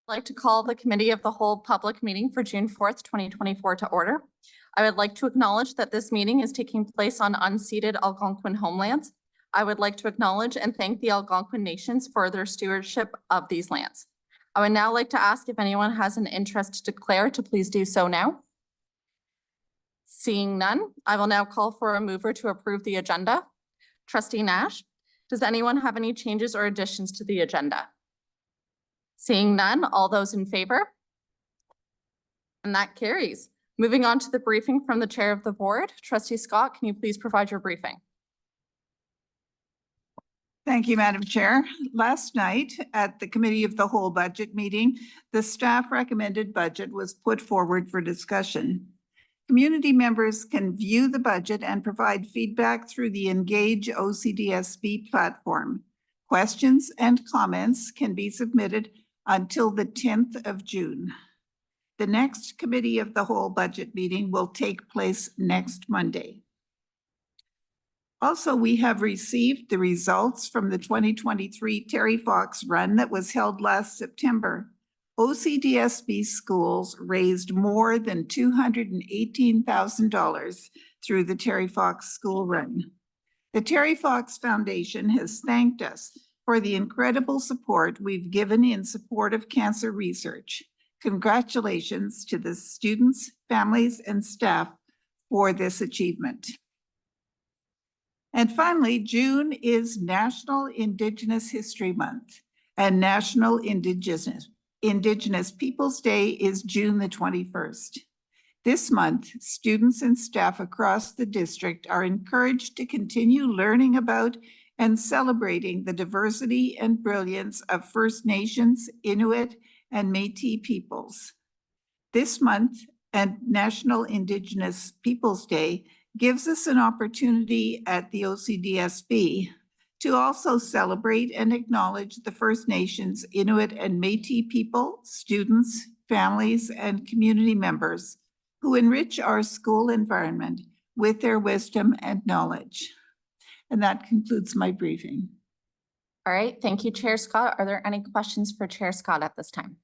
I'd like to call the Committee of the Whole public meeting for June 4th, 2024 to order. I would like to acknowledge that this meeting is taking place on unceded Algonquin homelands. I would like to acknowledge and thank the Algonquin nations for their stewardship of these lands. I would now like to ask if anyone has an interest to declare to please do so now. Seeing none, I will now call for a mover to approve the agenda. Trustee Nash, does anyone have any changes or additions to the agenda? Seeing none, all those in favor? And that carries. Moving on to the briefing from the Chair of the Board. Trustee Scott, can you please provide your briefing? Thank you, Madam Chair. Last night at the Committee of the Whole budget meeting, the staff recommended budget was put forward for discussion. Community members can view the budget and provide feedback through the Engage OCDSB platform. Questions and comments can be submitted until the 10th of June. The next Committee of the Whole budget meeting will take place next Monday. Also, we have received the results from the 2023 Terry Fox Run that was held last September. OCDSB schools raised more than $218,000 through the Terry Fox School Run. The Terry Fox Foundation has thanked us for the incredible support we've given in support of cancer research. Congratulations to the students, families, and staff for this achievement. And finally, June is National Indigenous History Month, and National Indigenous Peoples Day is June the 21st. This month, students and staff across the district are encouraged to continue learning about and celebrating the diversity and brilliance of First Nations, Inuit, and Métis peoples. This month and National Indigenous Peoples Day gives us an opportunity at the OCDSB to also celebrate and acknowledge the First Nations, Inuit, and Métis people, students, families, and community members who enrich our school environment with their wisdom and knowledge. And that concludes my briefing. All right, thank you, Chair Scott. Are there any questions for Chair Scott at this time?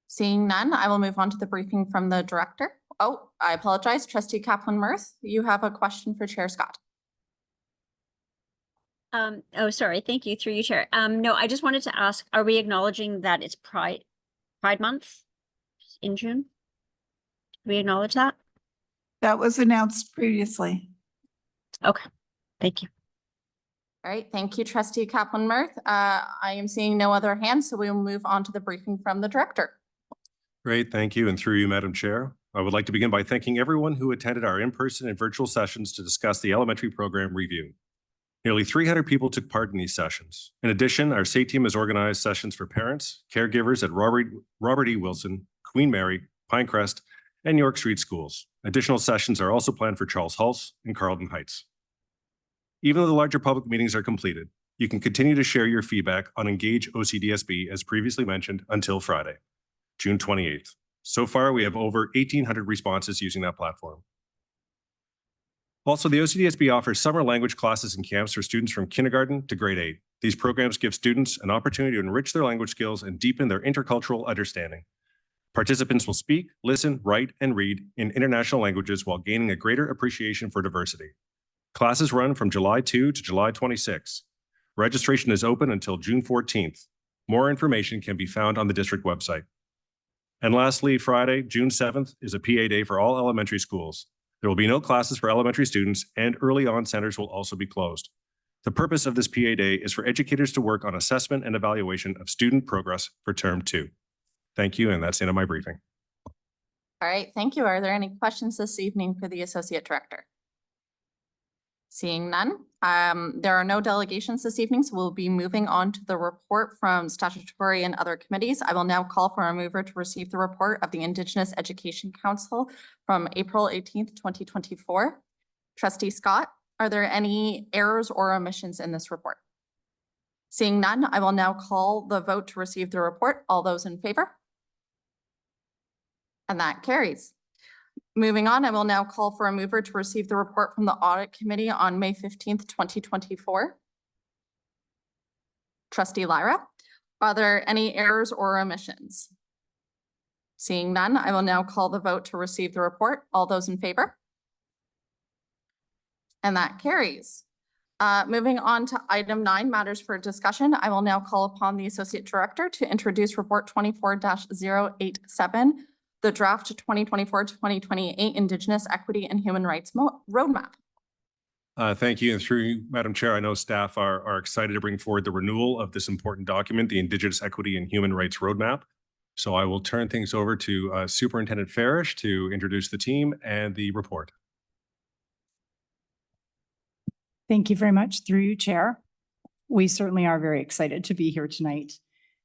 Seeing none, I will move on to the briefing from the Director. Oh, I apologize. Trustee Kaplan-Murth, you have a question for Chair Scott. Oh, sorry. Thank you. Through you, Chair. No, I just wanted to ask, are we acknowledging that it's Pride Month in June? Do we acknowledge that? That was announced previously. Okay. Thank you. All right. Thank you, Trustee Kaplan-Murth. I am seeing no other hands, so we will move on to the briefing from the Director. Great. Thank you. And through you, Madam Chair, I would like to begin by thanking everyone who attended our in-person and virtual sessions to discuss the elementary program review. Nearly 300 people took part in these sessions. In addition, our SATE team has organized sessions for parents, caregivers at Robert E. Wilson, Queen Mary, Pinecrest, and York Street schools. Additional sessions are also planned for Charles Hulse and Carleton Heights. Even though the larger public meetings are completed, you can continue to share your feedback on Engage OCDSB as previously mentioned until Friday, June 28th. So far, we have over 1,800 responses using that platform. Also, the OCDSB offers summer language classes and camps for students from kindergarten to grade 8. These programs give students an opportunity to enrich their language skills and deepen their intercultural understanding. Participants will speak, listen, write, and read in international languages while gaining a greater appreciation for diversity. Classes run from July 2 to July 26. Registration is open until June 14th. More information can be found on the district website. And lastly, Friday, June 7th is a PA day for all elementary schools. There will be no classes for elementary students, and early on centers will also be closed. The purpose of this PA day is for educators to work on assessment and evaluation of student progress for term 2. Thank you, and that's the end of my briefing. All right, thank you. Are there any questions this evening for the Associate Director? Seeing none, there are no delegations this evening, so we'll be moving on to the report from statutory and other committees. I will now call for a mover to receive the report of the Indigenous Education Council from April 18th, 2024. Trustee Scott, are there any errors or omissions in this report? Seeing none, I will now call the vote to receive the report. All those in favor? And that carries. Moving on, I will now call for a mover to receive the report from the Audit Committee on May 15th, 2024. Trustee Lyra, Are there any errors or omissions? Seeing none, I will now call the vote to receive the report. All those in favor? And that carries. Moving on to item 9, matters for discussion. I will now call upon the Associate Director to introduce report 24-087, the draft 2024-2028 Indigenous Equity and Human Rights Roadmap. Thank you. And through you, Madam Chair, I know staff are excited to bring forward the renewal of this important document, the Indigenous Equity and Human Rights Roadmap. So I will turn things over to Superintendent Farish to introduce the team and the report. Thank you very much. Through you, Chair. We certainly are very excited to be here tonight.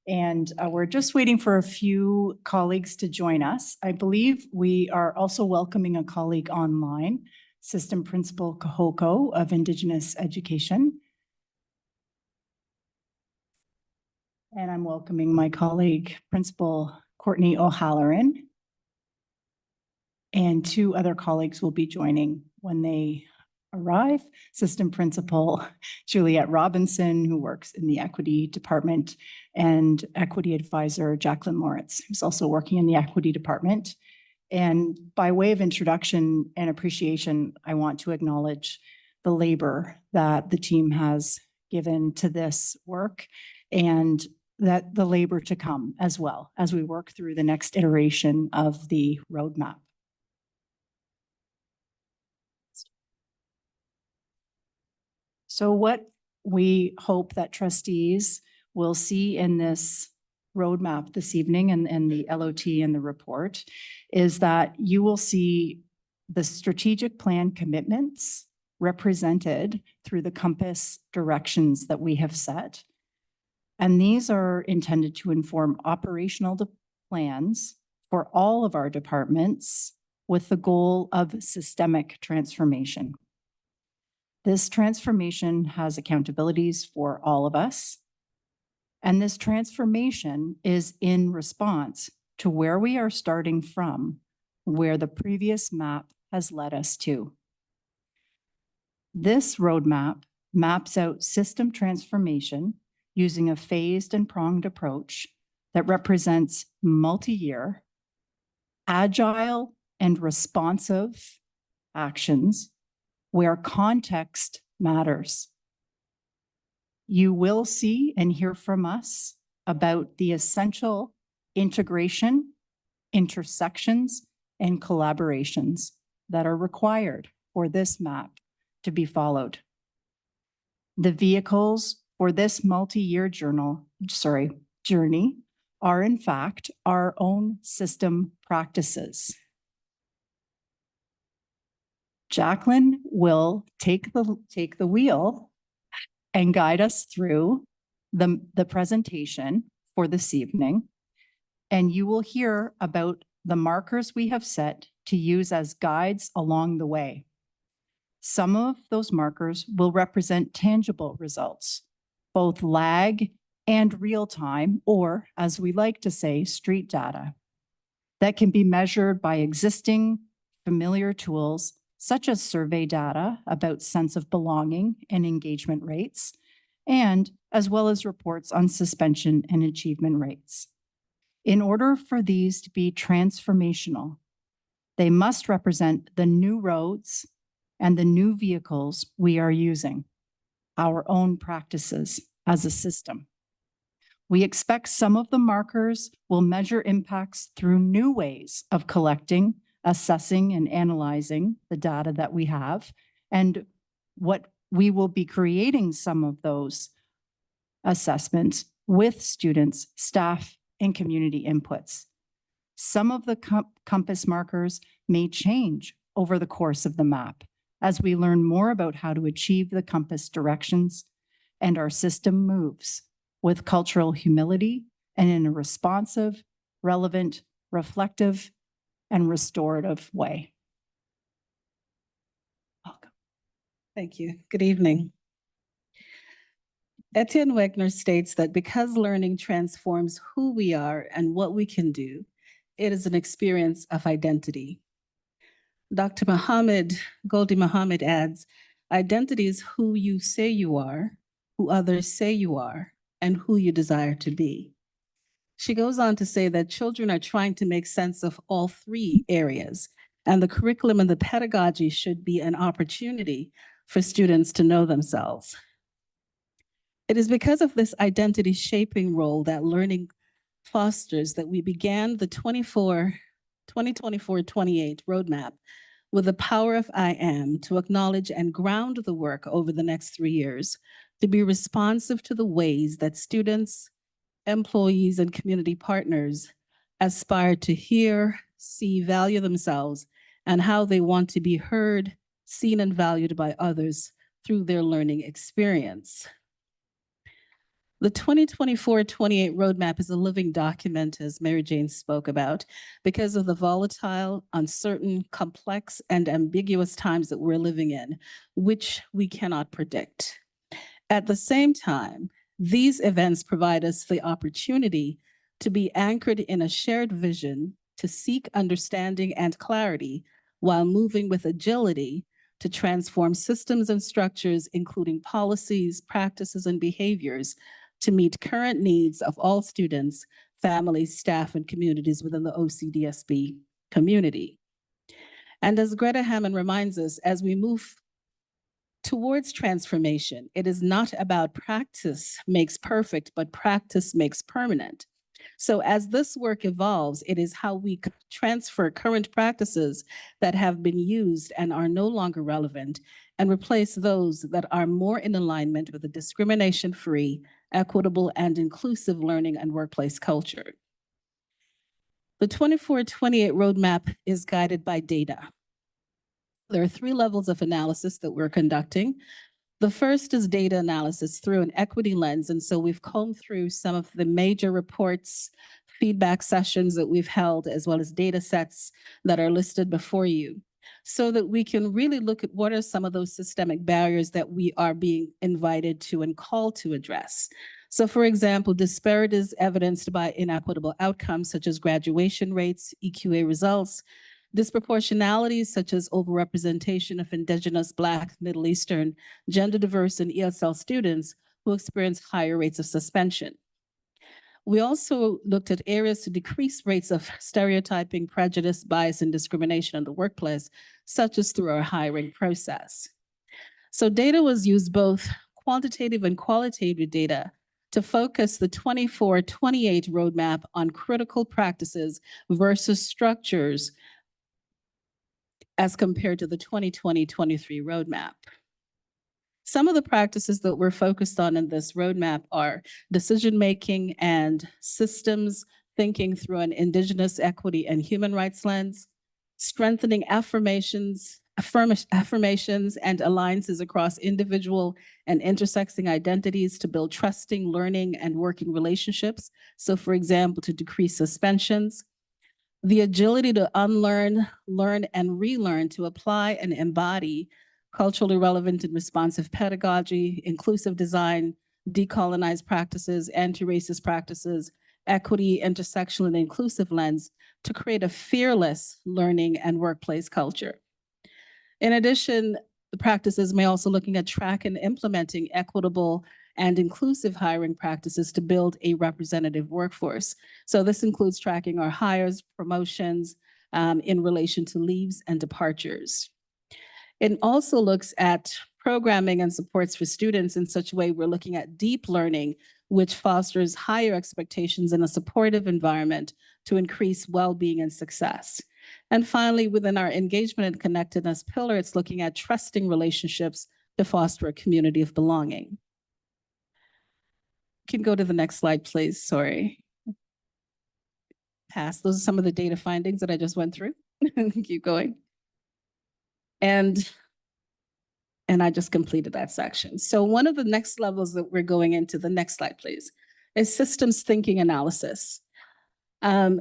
And we're just waiting for a few colleagues to join us. I believe we are also welcoming a colleague online, System Principal Kahoko of Indigenous Education. And I'm welcoming my colleague, Principal Courtney O'Halloran. And 2 other colleagues will be joining when they arrive. System Principal Juliette Robinson, who works in the Equity Department, and Equity Advisor Jacqueline Moritz, who's also working in the Equity Department. And by way of introduction and appreciation, I want to acknowledge the labor that the team has given to this work and that the labor to come as well as we work through the next iteration of the roadmap. So what we hope that trustees will see in this roadmap this evening and the LOT and the report is that you will see the strategic plan commitments represented through the compass directions that we have set. And these are intended to inform operational plans for all of our departments with the goal of systemic transformation. This transformation has accountabilities for all of us. And this transformation is in response to where we are starting from, where the previous map has led us to. This roadmap maps out system transformation using a phased and pronged approach that represents multi-year, agile and responsive actions where context matters. You will see and hear from us about the essential integration, intersections, and collaborations that are required for this map to be followed. The vehicles for this multi-year journey are in fact our own system practices. Jacqueline will take the wheel and guide us through the presentation for this evening. And you will hear about the markers we have set to use as guides along the way. Some of those markers will represent tangible results, both lag and real time, or as we like to say, street data that can be measured by existing familiar tools such as survey data about sense of belonging and engagement rates, and as well as reports on suspension and achievement rates. In order for these to be transformational, they must represent the new roads and the new vehicles we are using, our own practices as a system. We expect some of the markers will measure impacts through new ways of collecting, assessing, and analyzing the data that we have, and what we will be creating some of those assessments with students, staff, and community inputs. Some of the compass markers may change over the course of the map as we learn more about how to achieve the compass directions and our system moves with cultural humility and in a responsive, relevant, reflective, and restorative way. Welcome. Thank you. Good evening. Etienne Wegner states that because learning transforms who we are and what we can do, it is an experience of identity. Dr. Goldie Muhammad adds, identity is who you say you are, who others say you are, and who you desire to be. She goes on to say that children are trying to make sense of all three areas, and the curriculum and the pedagogy should be an opportunity for students to know themselves. It is because of this identity shaping role that learning fosters that we began the 2024-28 roadmap with the power of I am to acknowledge and ground the work over the next 3 years to be responsive to the ways that students, employees, and community partners aspire to hear, see, value themselves, and how they want to be heard, seen, and valued by others through their learning experience. The 2024-28 roadmap is a living document, as Mary Jane spoke about, because of the volatile, uncertain, complex, and ambiguous times that we're living in, which we cannot predict. At the same time, these events provide us the opportunity to be anchored in a shared vision, to seek understanding and clarity while moving with agility to transform systems and structures, including policies, practices, and behaviors to meet current needs of all students, families, staff, and communities within the OCDSB community. And as Greta Hammond reminds us, as we move towards transformation, it is not about practice makes perfect, but practice makes permanent. So as this work evolves, it is how we transfer current practices that have been used and are no longer relevant and replace those that are more in alignment with a discrimination-free, equitable, and inclusive learning and workplace culture. The 24-28 roadmap is guided by data. There are 3 levels of analysis that we're conducting. The first is data analysis through an equity lens. And so we've combed through some of the major reports, feedback sessions that we've held, as well as data sets that are listed before you, so that we can really look at what are some of those systemic barriers that we are being invited to and called to address. So for example, disparities evidenced by inequitable outcomes such as graduation rates, EQA results, disproportionalities such as overrepresentation of Indigenous, Black, Middle Eastern, gender diverse, and ESL students who experience higher rates of suspension. We also looked at areas to decrease rates of stereotyping, prejudice, bias, and discrimination in the workplace, such as through our hiring process. So data was used, both quantitative and qualitative data, to focus the 24-28 roadmap on critical practices versus structures as compared to the 2020-23 roadmap. Some of the practices that we're focused on in this roadmap are decision-making and systems thinking through an Indigenous equity and human rights lens, strengthening affirmations and alliances across individual and intersecting identities to build trusting, learning, and working relationships. So for example, to decrease suspensions, the agility to unlearn, learn, and relearn to apply and embody culturally relevant and responsive pedagogy, inclusive design, decolonized practices, anti-racist practices, equity, intersectional, and inclusive lens to create a fearless learning and workplace culture. In addition, the practices may also looking at track and implementing equitable and inclusive hiring practices to build a representative workforce. So this includes tracking our hires, promotions in relation to leaves and departures. It also looks at programming and supports for students in such a way we're looking at deep learning, which fosters higher expectations in a supportive environment to increase well-being and success. And finally, within our engagement and connectedness pillar, it's looking at trusting relationships to foster a community of belonging. You can go to the next slide, please. Sorry. Pass. Those are some of the data findings that I just went through. Keep going. And I just completed that section. So one of the next levels that we're going into, the next slide, please, is systems thinking analysis.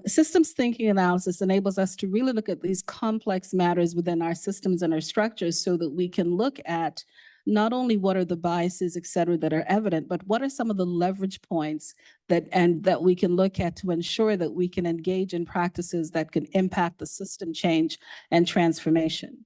Systems thinking analysis enables us to really look at these complex matters within our systems and our structures so that we can look at not only what are the biases, et cetera, that are evident, but what are some of the leverage points that we can look at to ensure that we can engage in practices that can impact the system change and transformation.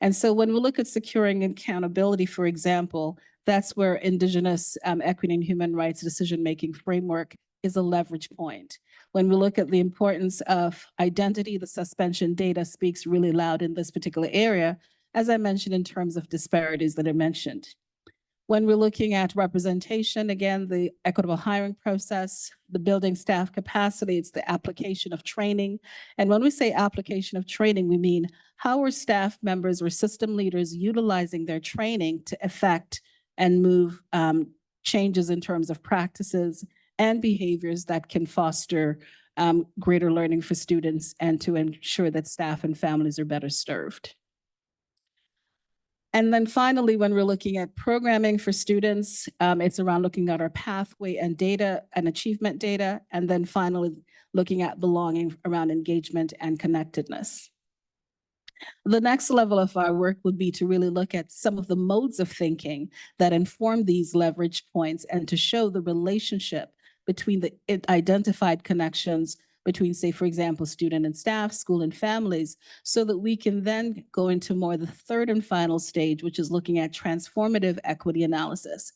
And so when we look at securing accountability, for example, That's where Indigenous equity and human rights decision-making framework is a leverage point. When we look at the importance of identity, the suspension data speaks really loud in this particular area, as I mentioned, in terms of disparities that I mentioned. When we're looking at representation, again, the equitable hiring process, the building staff capacity, it's the application of training. And when we say application of training, we mean how are staff members or system leaders utilizing their training to effect and move changes in terms of practices and behaviors that can foster greater learning for students and to ensure that staff and families are better served. And then finally, when we're looking at programming for students, it's around looking at our pathway and data and achievement data. And then finally, looking at belonging around engagement and connectedness. The next level of our work would be to really look at some of the modes of thinking that inform these leverage points and to show the relationship between the identified connections between, say, for example, student and staff, school and families, so that we can then go into more the third and final stage, which is looking at transformative equity analysis.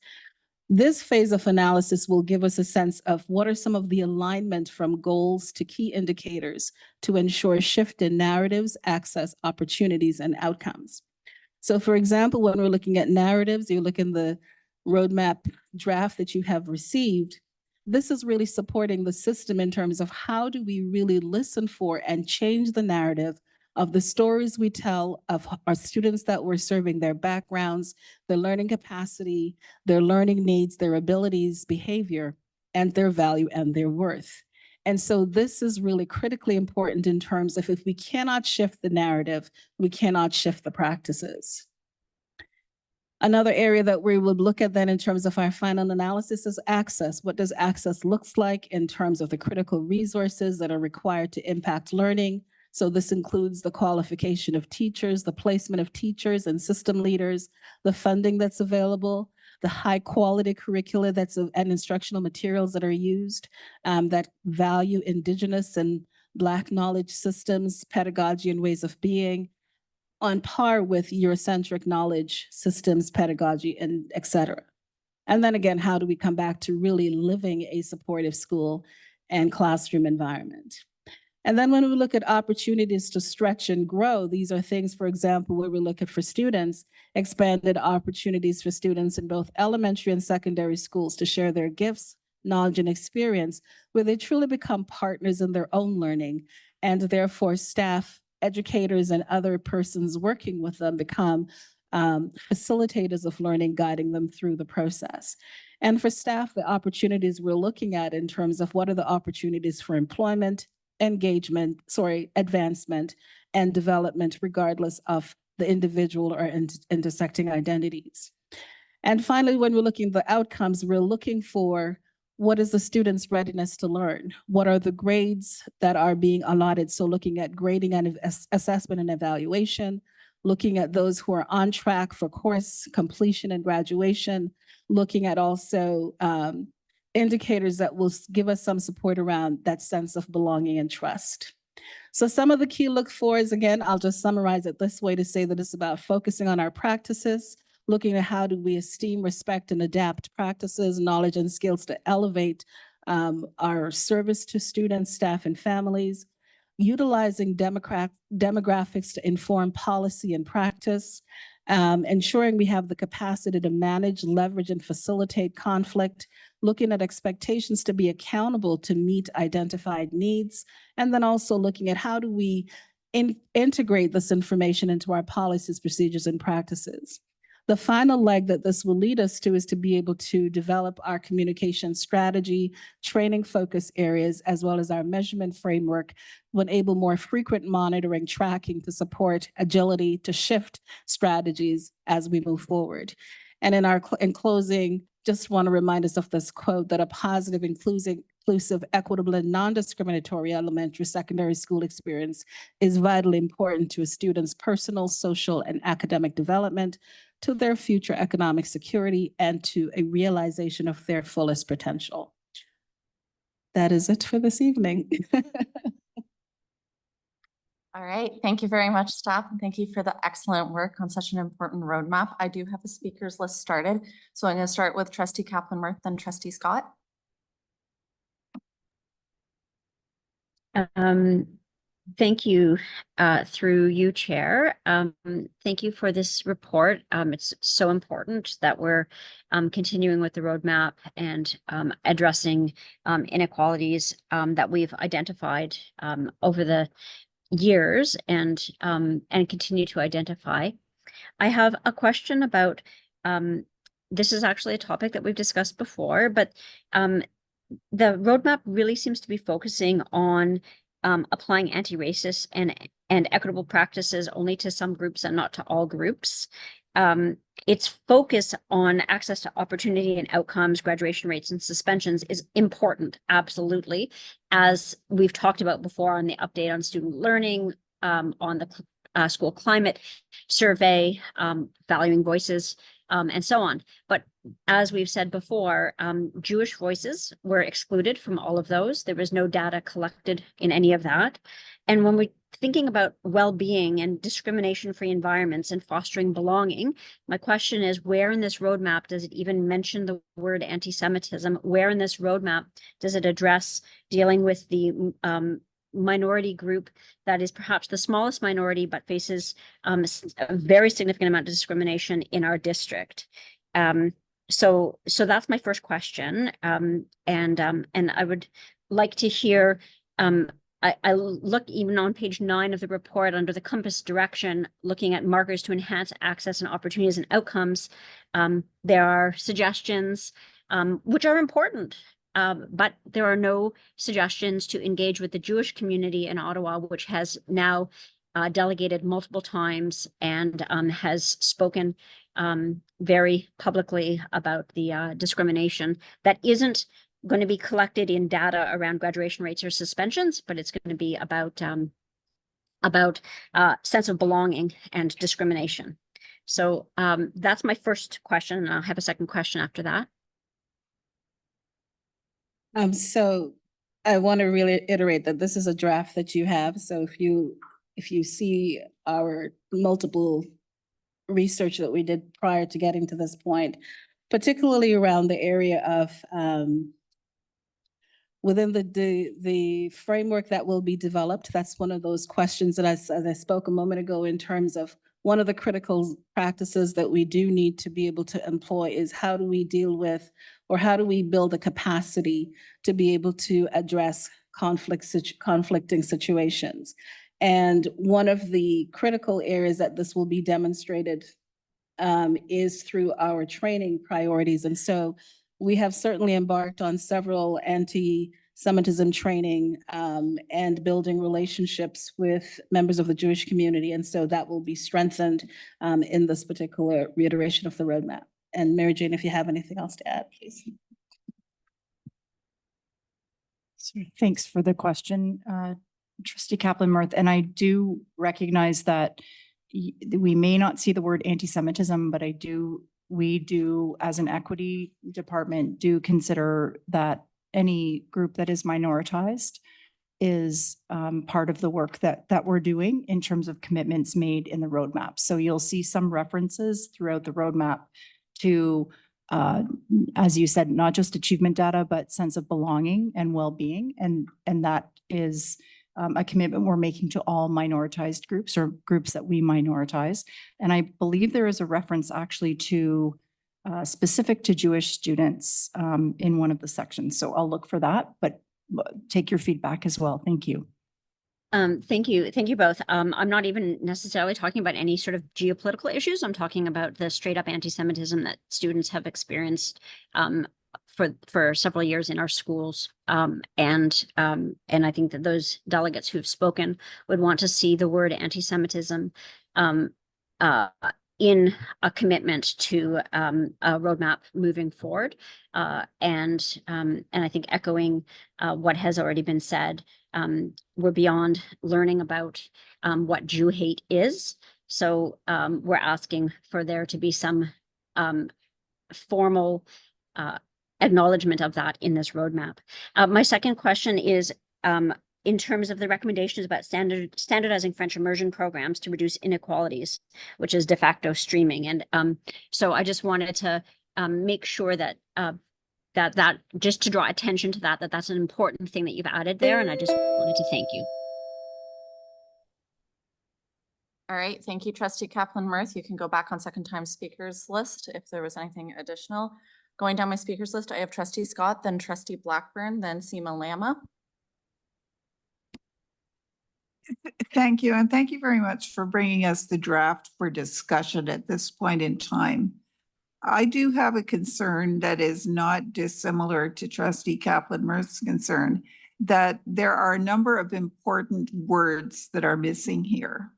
This phase of analysis will give us a sense of what are some of the alignment from goals to key indicators to ensure shift in narratives, access, opportunities, and outcomes. So for example, when we're looking at narratives, you look in the roadmap draft that you have received, this is really supporting the system in terms of how do we really listen for and change the narrative of the stories we tell of our students that we're serving, their backgrounds, their learning capacity, their learning needs, their abilities, behavior, and their value and their worth. And so this is really critically important in terms of if we cannot shift the narrative, we cannot shift the practices. Another area that we would look at then in terms of our final analysis is access. What does access looks like in terms of the critical resources that are required to impact learning? So this includes the qualification of teachers, the placement of teachers and system leaders, the funding that's available, the high quality curricula and instructional materials that are used that value Indigenous and Black knowledge systems, pedagogy and ways of being, on par with Eurocentric knowledge systems, pedagogy, and et cetera. And then again, how do we come back to really living a supportive school and classroom environment? And then when we look at opportunities to stretch and grow, these are things, for example, where we look at for students, expanded opportunities for students in both elementary and secondary schools to share their gifts, knowledge, and experience, where they truly become partners in their own learning, and therefore staff, educators, and other persons working with them become facilitators of learning, guiding them through the process. And for staff, the opportunities we're looking at in terms of what are the opportunities for employment, advancement, and development, regardless of the individual or intersecting identities. And finally, when we're looking at the outcomes, we're looking for what is the student's readiness to learn? What are the grades that are being allotted? So looking at grading and assessment and evaluation, looking at those who are on track for course completion and graduation, looking at also indicators that will give us some support around that sense of belonging and trust. So some of the key look fors, again, I'll just summarize it this way to say that it's about focusing on our practices, looking at how do we esteem, respect, and adapt practices, knowledge, and skills to elevate our service to students, staff, and families, utilizing demographics to inform policy and practice, ensuring we have the capacity to manage, leverage, and facilitate conflict, looking at expectations to be accountable to meet identified needs, and then also looking at how do we integrate this information into our policies, procedures, and practices. The final leg that this will lead us to is to be able to develop our communication strategy, training focus areas, as well as our measurement framework to enable more frequent monitoring, tracking to support agility to shift strategies as we move forward. And in closing, just want to remind us of this quote that a positive, inclusive, equitable, and non-discriminatory elementary secondary school experience is vitally important to a student's personal, social, and academic development, to their future economic security, and to a realization of their fullest potential. That is it for this evening. All right, thank you very much, staff, and thank you for the excellent work on such an important roadmap. I do have a speakers list started, so I'm going to start with Trustee Kaplan-Murphy, then Trustee Scott. Thank you, through you, Chair. Thank you for this report. It's so important that we're continuing with the roadmap and addressing inequalities that we've identified over the years and continue to identify. I have a question about this is actually a topic that we've discussed before, but the roadmap really seems to be focusing on applying anti-racist and equitable practices only to some groups and not to all groups. Its focus on access to opportunity and outcomes, graduation rates, and suspensions is important, absolutely. As we've talked about before on the update on student learning, on the school climate survey, valuing voices, and so on. But as we've said before, Jewish voices were excluded from all of those. There was no data collected in any of that. And when we're thinking about well-being and discrimination-free environments and fostering belonging, my question is, where in this roadmap does it even mention the word anti-Semitism? Where in this roadmap does it address dealing with the minority group that is perhaps the smallest minority, but faces a very significant amount of discrimination in our district? So that's my first question. And I would like to hear, I look even on page 9 of the report under the compass direction, looking at markers to enhance access and opportunities and outcomes. There are suggestions which are important. But there are no suggestions to engage with the Jewish community in Ottawa, which has now delegated multiple times and has spoken very publicly about the discrimination that isn't going to be collected in data around graduation rates or suspensions, but it's going to be about sense of belonging and discrimination. So that's my first question, and I'll have a second question after that. So I want to reiterate that this is a draft that you have. So if you see our multiple research that we did prior to getting to this point, particularly around the area of within the framework that will be developed, that's one of those questions that as I spoke a moment ago in terms of one of the critical practices that we do need to be able to employ is how do we deal with, or how do we build a capacity to be able to address conflicting situations? And one of the critical areas that this will be demonstrated is through our training priorities. And so we have certainly embarked on several anti-Semitism training and building relationships with members of the Jewish community. And so that will be strengthened in this particular reiteration of the roadmap. And Mary Jane, if you have anything else to add, please. Thanks for the question, Trustee Kaplan-Murphy. And I do recognize that we may not see the word anti-Semitism, but we do, as an equity department, do consider that any group that is minoritized is part of the work that we're doing in terms of commitments made in the roadmap. So you'll see some references throughout the roadmap to, as you said, not just achievement data, but sense of belonging and well-being. And that is a commitment we're making to all minoritized groups or groups that we minoritize. And I believe there is a reference actually to specific to Jewish students in one of the sections. So I'll look for that, but take your feedback as well. Thank you. Thank you. Thank you both. I'm not even necessarily talking about any sort of geopolitical issues. I'm talking about the straight up anti-Semitism that students have experienced for several years in our schools. And I think that those delegates who have spoken would want to see the word anti-Semitism in a commitment to a roadmap moving forward. And I think echoing what has already been said, we're beyond learning about what Jew hate is. So we're asking for there to be some formal acknowledgement of that in this roadmap. My second question is, in terms of the recommendations about standardizing French immersion programs to reduce inequalities, which is de facto streaming. And so I just wanted to make sure that that just to draw attention to that's an important thing that you've added there, and I just wanted to thank you. All right, thank you, Trustee Kaplan-Murth. You can go back on second time speakers list if there was anything additional. Going down my speakers list, I have Trustee Scott, then Trustee Blackburn, then Seema Lama. Thank you, and thank you very much for bringing us the draft for discussion at this point in time. I do have a concern that is not dissimilar to Trustee Kaplan-Murth's concern, that there are a number of important words that are missing here.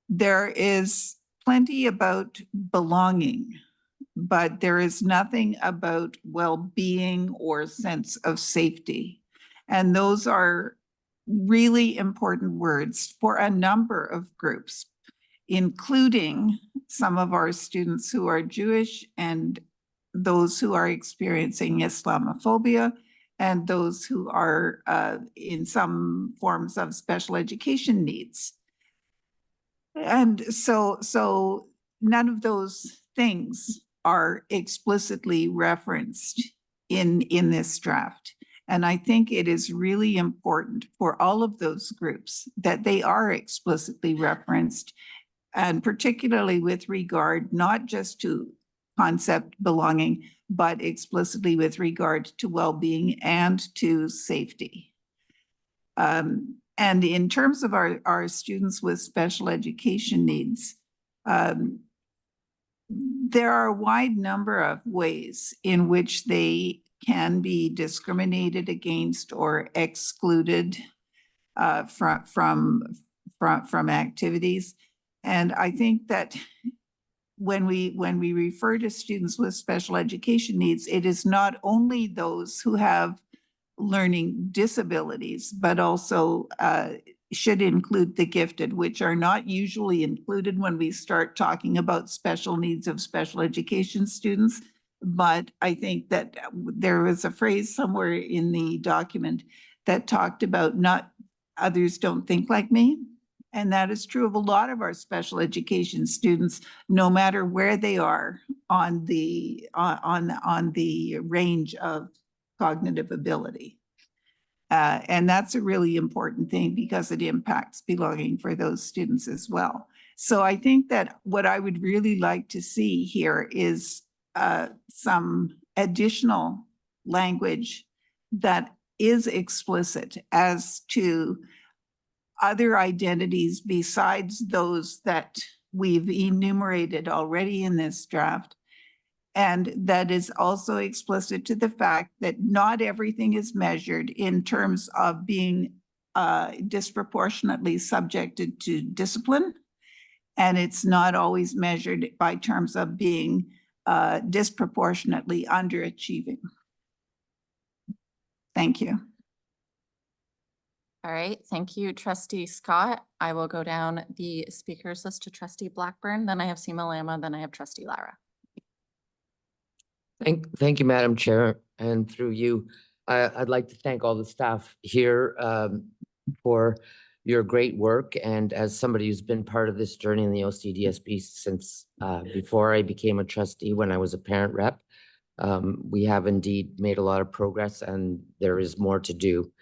There is plenty about belonging, but there is nothing about well-being or sense of safety. And those are really important words for a number of groups, including some of our students who are Jewish and those who are experiencing Islamophobia and those who are in some forms of special education needs. And so none of those things are explicitly referenced in this draft. And I think it is really important for all of those groups that they are explicitly referenced, and particularly with regard not just to concept belonging, but explicitly with regard to well-being and to safety. And in terms of our students with special education needs, there are a wide number of ways in which they can be discriminated against or excluded from activities. And I think that when we refer to students with special education needs, it is not only those who have learning disabilities, but also should include the gifted, which are not usually included when we start talking about special needs of special education students. But I think that there was a phrase somewhere in the document that talked about not others don't think like me. And that is true of a lot of our special education students, no matter where they are on the range of cognitive ability. And that's a really important thing because it impacts belonging for those students as well. So I think that what I would really like to see here is some additional language that is explicit as to other identities besides those that we've enumerated already in this draft. And that is also explicit to the fact that not everything is measured in terms of being disproportionately subjected to discipline. And it's not always measured by terms of being disproportionately underachieving. Thank you. All right, thank you, Trustee Scott. I will go down the speakers list to Trustee Blackburn, then I have Seema Lama, then I have Trustee Lara. Thank you, Madam Chair, and through you, I'd like to thank all the staff here for your great work. And as somebody who's been part of this journey in the OCDSB since before I became a trustee, when I was a parent rep, we have indeed made a lot of progress, and there is more to do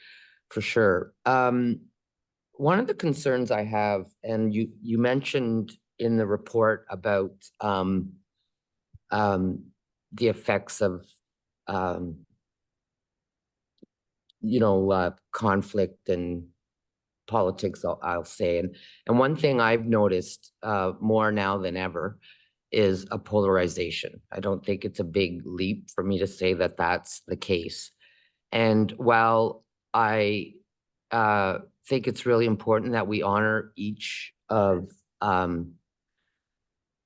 for sure. One of the concerns I have, and you mentioned in the report about the effects of conflict and politics, I'll say. And one thing I've noticed more now than ever is a polarization. I don't think it's a big leap for me to say that that's the case. And while I think it's really important that we honor each of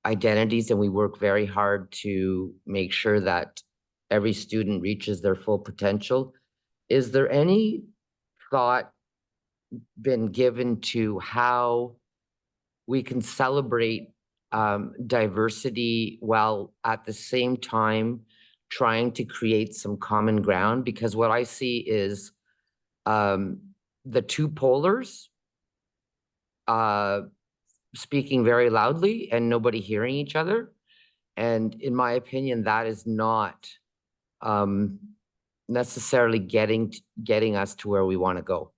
identities, and we work very hard to make sure that every student reaches their full potential, is there any thought been given to how we can celebrate diversity while at the same time trying to create some common ground? Because what I see is the two polars speaking very loudly and nobody hearing each other. And in my opinion, that is not necessarily getting us to where we want to go.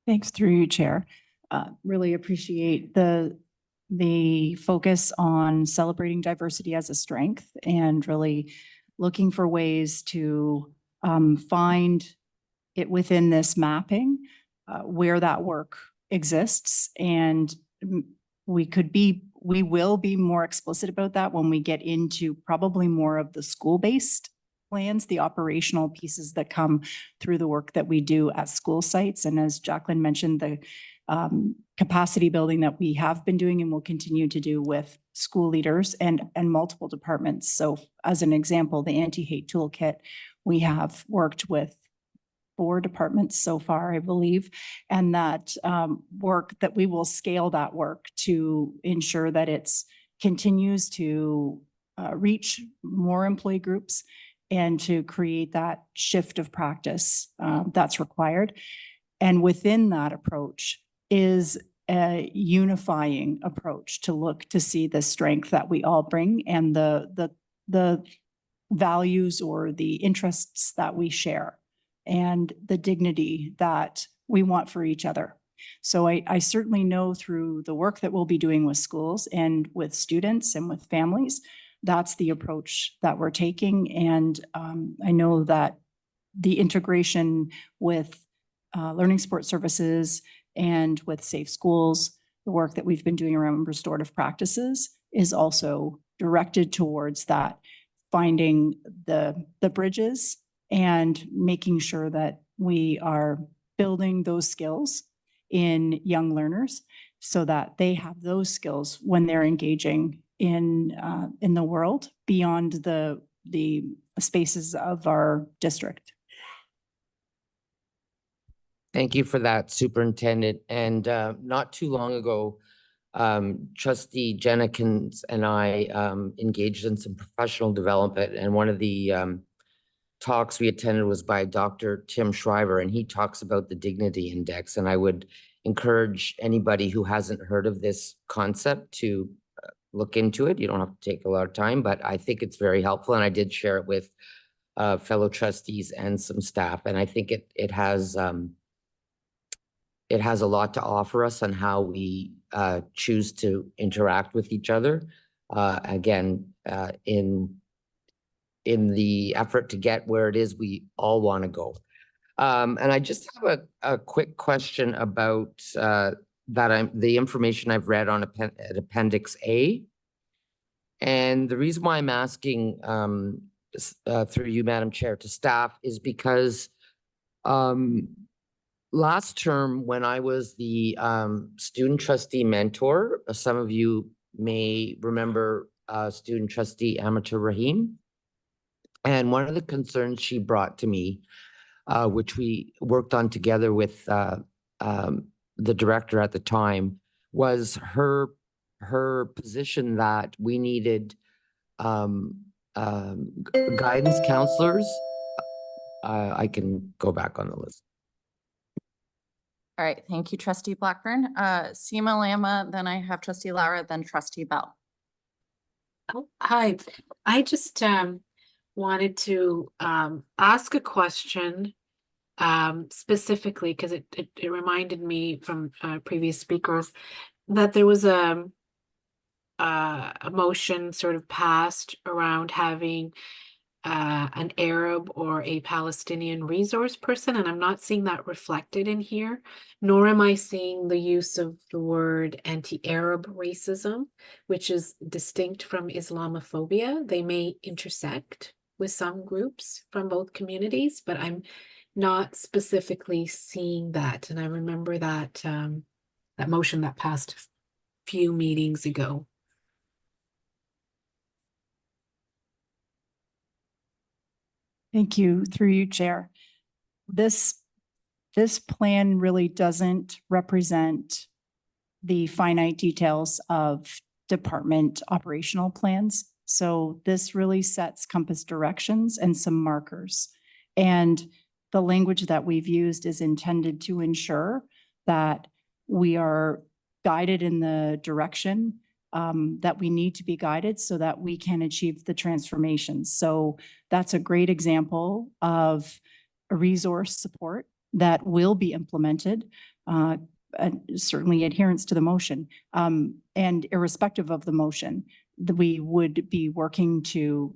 Thanks through you, Chair. Really appreciate the focus on celebrating diversity as a strength and really looking for ways to find it within this mapping where that work exists. And we will be more explicit about that when we get into probably more of the school-based plans, the operational pieces that come through the work that we do at school sites. And as Jacqueline mentioned, the capacity building that we have been doing and will continue to do with school leaders and multiple departments. So as an example, the anti-hate toolkit, we have worked with 4 departments so far, I believe, and that work that we will scale that work to ensure that it's continues to reach more employee groups and to create that shift of practice that's required. And within that approach is a unifying approach to look to see the strength that we all bring and the values or the interests that we share and the dignity that we want for each other. So I certainly know through the work that we'll be doing with schools and with students and with families, that's the approach that we're taking. And I know that the integration with learning support services and with safe schools, the work that we've been doing around restorative practices is also directed towards that, finding the bridges and making sure that we are building those skills in young learners so that they have those skills when they're engaging in the world beyond the spaces of our district. Thank you for that, Superintendent. And not too long ago, Trustee Jennekins and I engaged in some professional development, and one of the talks we attended was by Dr. Tim Shriver, and he talks about the Dignity Index. And I would encourage anybody who hasn't heard of this concept to look into it. You don't have to take a lot of time, but I think it's very helpful. And I did share it with fellow trustees and some staff. And I think it has a lot to offer us on how we choose to interact with each other. Again, in the effort to get where it is we all want to go. And I just have a quick question about the information I've read on Appendix A. And the reason why I'm asking through you, Madam Chair, to staff is because last term when I was the student trustee mentor, some of you may remember student trustee Amateur Rahim. And one of the concerns she brought to me, which we worked on together with the director at the time, was her position that we needed guidance counselors. I can go back on the list. All right, thank you, Trustee Blackburn. Seema Lama, then I have Trustee Lara, then Trustee Bell. Oh, hi. I just wanted to ask a question specifically because it reminded me from previous speakers that there was a motion sort of passed around having an Arab or a Palestinian resource person, and I'm not seeing that reflected in here, nor am I seeing the use of the word anti-Arab racism, which is distinct from Islamophobia. They may intersect with some groups from both communities, but I'm not specifically seeing that. And I remember that that motion that passed a few meetings ago. Thank you, through you, Chair. This plan really doesn't represent the finite details of department operational plans. So this really sets compass directions and some markers. And the language that we've used is intended to ensure that we are guided in the direction that we need to be guided so that we can achieve the transformations. So that's a great example of a resource support that will be implemented, certainly adherence to the motion. And irrespective of the motion, we would be working to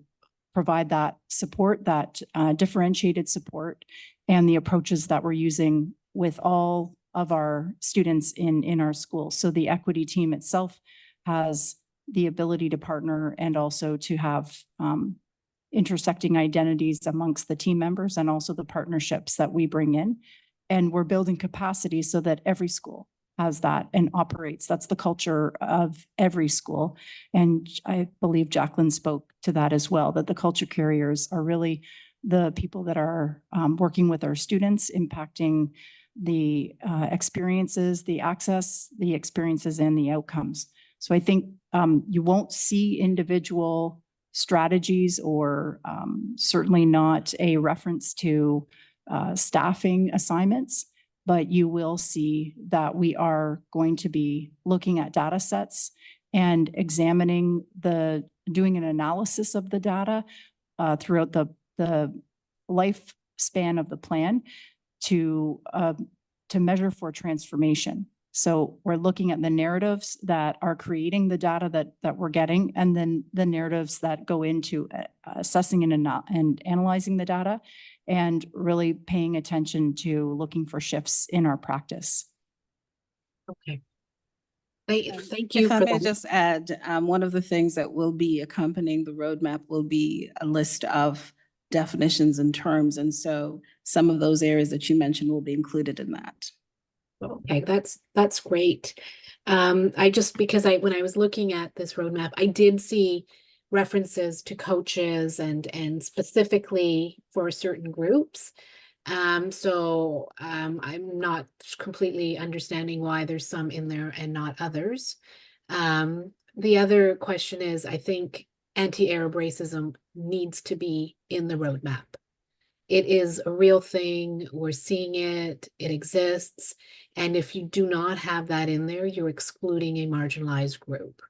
provide that support, that differentiated support, and the approaches that we're using with all of our students in our schools. So the equity team itself has the ability to partner and also to have intersecting identities amongst the team members and also the partnerships that we bring in. And we're building capacity so that every school has that and operates. That's the culture of every school. And I believe Jacqueline spoke to that as well, that the culture carriers are really the people that are working with our students, impacting the experiences, the access, the experiences, and the outcomes. So I think you won't see individual strategies or certainly not a reference to staffing assignments, but you will see that we are going to be looking at data sets and examining doing an analysis of the data throughout the lifespan of the plan to measure for transformation. So we're looking at the narratives that are creating the data that we're getting, and then the narratives that go into assessing and analyzing the data, and really paying attention to looking for shifts in our practice. Okay. Thank you. If I for may that. just add, one of the things that will be accompanying the roadmap will be a list of definitions and terms. And so some of those areas that you mentioned will be included in that. Okay, that's great. I just, because when I was looking at this roadmap, I did see references to coaches and specifically for certain groups. So I'm not completely understanding why there's some in there and not others. The other question is, I think anti-Arab racism needs to be in the roadmap. It is a real thing. We're seeing it. It exists. And if you do not have that in there, you're excluding a marginalized group.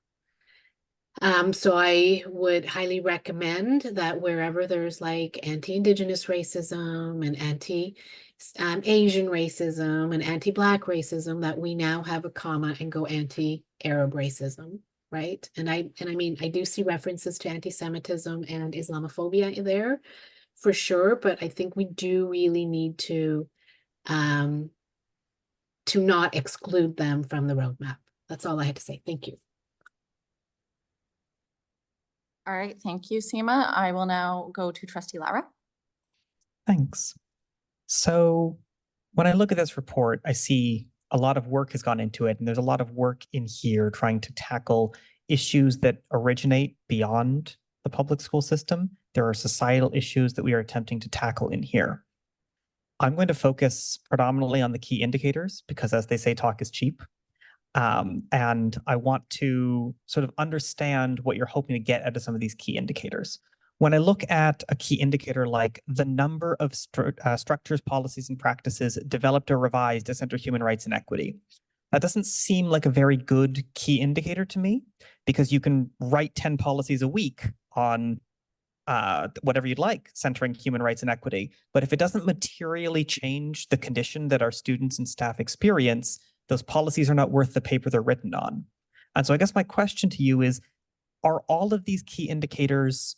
So I would highly recommend that wherever there's like anti-Indigenous racism and anti-Asian racism and anti-Black racism, that we now have a comma and go anti-Arab racism, right? And I mean, I do see references to anti-Semitism and Islamophobia in there for sure, but I think we do really need to not exclude them from the roadmap. That's all I had to say. Thank you. All right, thank you, Seema. I will now go to Trustee Lara. Thanks. So when I look at this report, I see a lot of work has gone into it, and there's a lot of work in here trying to tackle issues that originate beyond the public school system. There are societal issues that we are attempting to tackle in here. I'm going to focus predominantly on the key indicators because, as they say, talk is cheap. And I want to sort of understand what you're hoping to get out of some of these key indicators. When I look at a key indicator like the number of structures, policies, and practices developed or revised to center human rights and equity, that doesn't seem like a very good key indicator to me, because you can write 10 policies a week on whatever you'd like, centering human rights and equity. But if it doesn't materially change the condition that our students and staff experience, those policies are not worth the paper they're written on. And so I guess my question to you is, are all of these key indicators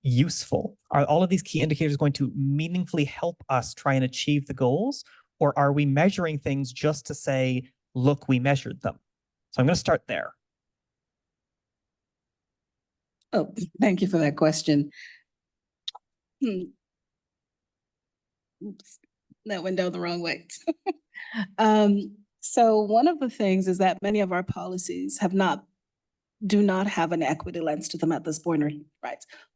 useful? Are all of these key indicators going to meaningfully help us try and achieve the goals? Or are we measuring things just to say, look, we measured them? So I'm going to start there. Oh, thank you for that question. Oops, that went down the wrong way. So one of the things is that many of our policies do not have an equity lens to them at this point,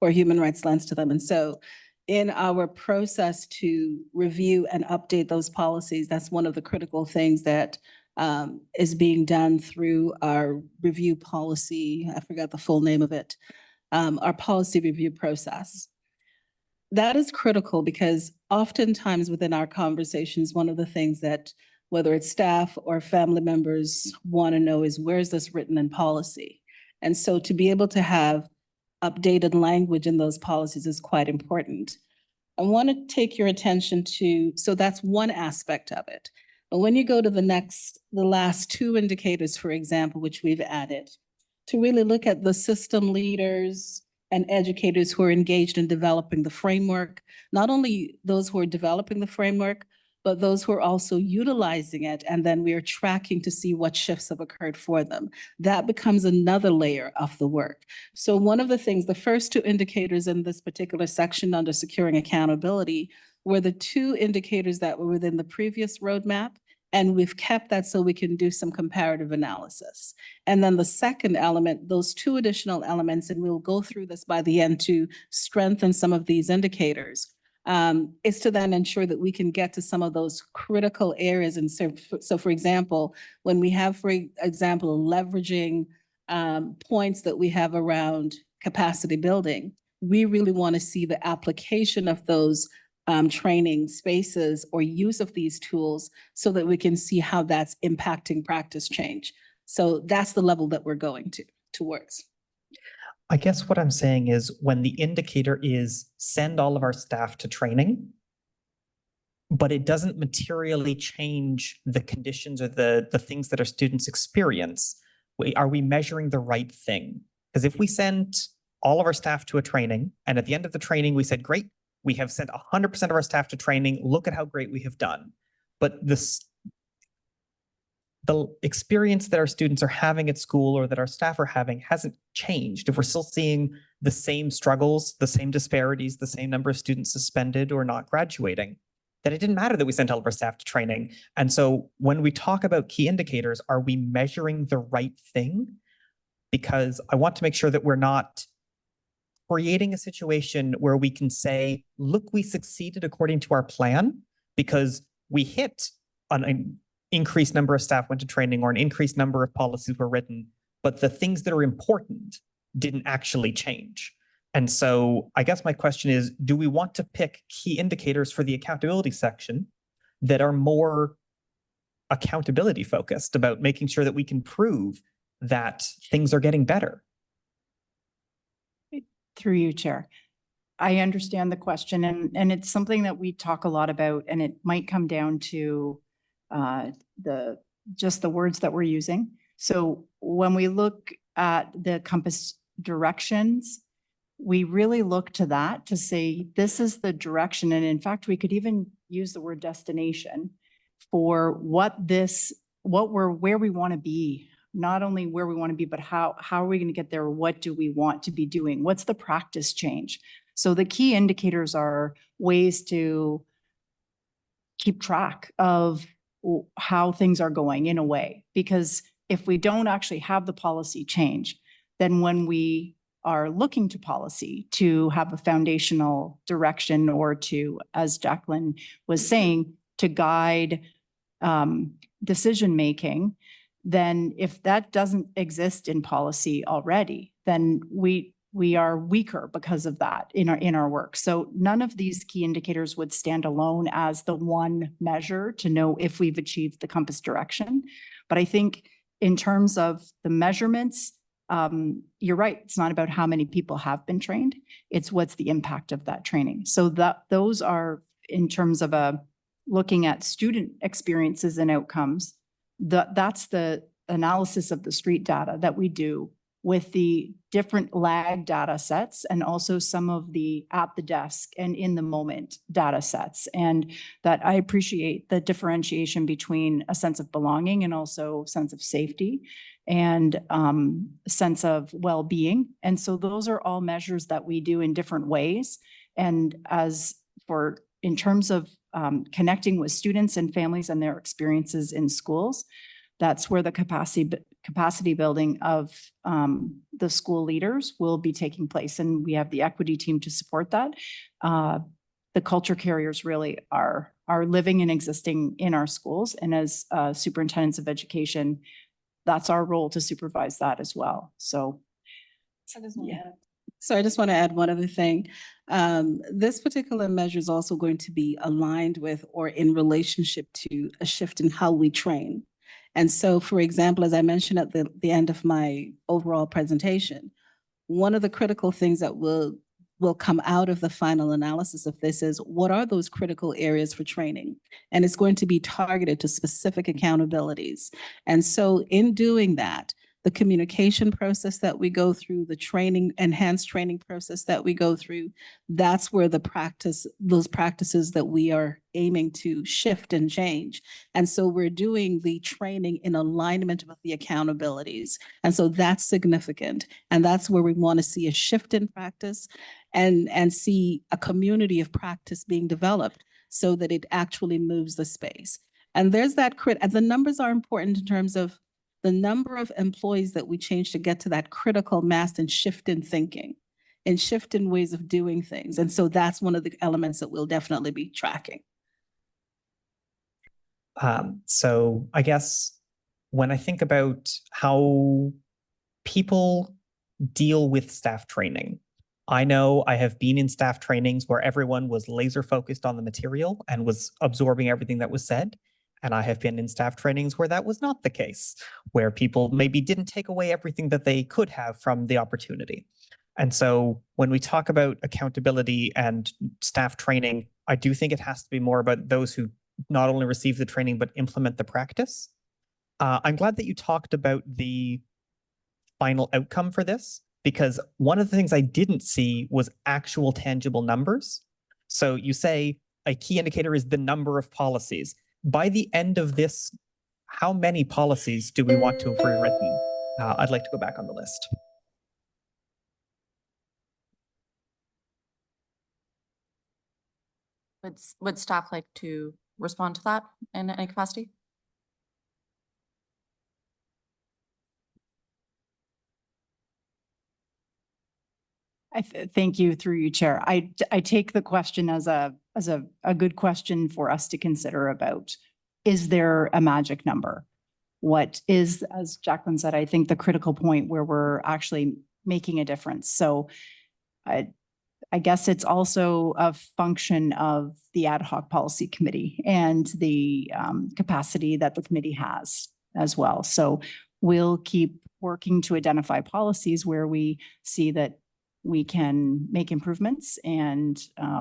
or human rights lens to them. And so in our process to review and update those policies, that's one of the critical things that is being done through our review policy. I forgot the full name of it. our policy review process. That is critical because oftentimes within our conversations, one of the things that whether it's staff or family members want to know is where's this written in policy? And so to be able to have updated language in those policies is quite important. I want to take your attention to, so that's one aspect of it. But when you go to the last two indicators, for example, which we've added, to really look at the system leaders and educators who are engaged in developing the framework, not only those who are developing the framework, but those who are also utilizing it, and then we are tracking to see what shifts have occurred for them. That becomes another layer of the work. So one of the things, the first two indicators in this particular section under securing accountability were the two indicators that were within the previous roadmap, and we've kept that so we can do some comparative analysis. And then the second element, those two additional elements, and we'll go through this by the end to strengthen some of these indicators, is to then ensure that we can get to some of those critical areas. And so for example, when we have, for example, leveraging points that we have around capacity building, we really want to see the application of those training spaces or use of these tools so that we can see how that's impacting practice change. So that's the level that we're going towards. I guess what I'm saying is when the indicator is send all of our staff to training, but it doesn't materially change the conditions or the things that our students experience, are we measuring the right thing? Because if we sent all of our staff to a training and at the end of the training we said, great, we have sent 100% of our staff to training, look at how great we have done. But the experience that our students are having at school or that our staff are having hasn't changed. If we're still seeing the same struggles, the same disparities, the same number of students suspended or not graduating, then it didn't matter that we sent all of our staff to training. And so when we talk about key indicators, are we measuring the right thing? Because I want to make sure that we're not creating a situation where we can say, look, we succeeded according to our plan because we hit on an increased number of staff went to training or an increased number of policies were written, but the things that are important didn't actually change. And so I guess my question is, do we want to pick key indicators for the accountability section that are more accountability focused about making sure that we can prove that things are getting better? Through you, Chair. I understand the question, and it's something that we talk a lot about, and it might come down to just the words that we're using. So when we look at the compass directions, we really look to that to say, this is the direction. And in fact, we could even use the word destination for where we want to be. Not only where we want to be, but how are we going to get there? What do we want to be doing? What's the practice change? So the key indicators are ways to keep track of how things are going in a way, because if we don't actually have the policy change, then when we are looking to policy to have a foundational direction or to, as Jacqueline was saying, to guide decision-making, then if that doesn't exist in policy already, then we are weaker because of that in our work. So none of these key indicators would stand alone as the one measure to know if we've achieved the compass direction. But I think in terms of the measurements, you're right. It's not about how many people have been trained. It's what's the impact of that training. So those are in terms of looking at student experiences and outcomes. That's the analysis of the street data that we do with the different lag data sets and also some of the at the desk and in the moment data sets. And that I appreciate the differentiation between a sense of belonging and also sense of safety and sense of well-being. And so those are all measures that we do in different ways. And in terms of connecting with students and families and their experiences in schools, that's where the capacity building of the school leaders will be taking place. And we have the equity team to support that. The culture carriers really are living and existing in our schools. And as superintendents of education, that's our role to supervise that as well. So yeah. So I just want to add one other thing. This particular measure is also going to be aligned with or in relationship to a shift in how we train. And so, for example, as I mentioned at the end of my overall presentation, one of the critical things that will come out of the final analysis of this is what are those critical areas for training? And it's going to be targeted to specific accountabilities. And so in doing that, the communication process that we go through, the training, enhanced training process that we go through, that's where those practices that we are aiming to shift and change. And so we're doing the training in alignment with the accountabilities. And so that's significant. And that's where we want to see a shift in practice and see a community of practice being developed so that it actually moves the space. And there's that and the numbers are important in terms of the number of employees that we change to get to that critical mass and shift in thinking and shift in ways of doing things. And so that's one of the elements that we'll definitely be tracking. So I guess when I think about how people deal with staff training, I know I have been in staff trainings where everyone was laser focused on the material and was absorbing everything that was said. And I have been in staff trainings where that was not the case, where people maybe didn't take away everything that they could have from the opportunity. And so when we talk about accountability and staff training, I do think it has to be more about those who not only receive the training, but implement the practice. I'm glad that you talked about the final outcome for this, because one of the things I didn't see was actual tangible numbers. So you say a key indicator is the number of policies. By the end of this, how many policies do we want to have rewritten? I'd like to go back on the list. Would staff like to respond to that in any capacity? Thank you through you, Chair. I take the question as a good question for us to consider about, is there a magic number? What is, as Jacqueline said, I think the critical point where we're actually making a difference. So I guess it's also a function of the ad hoc policy committee and the capacity that the committee has as well. So we'll keep working to identify policies where we see that we can make improvements and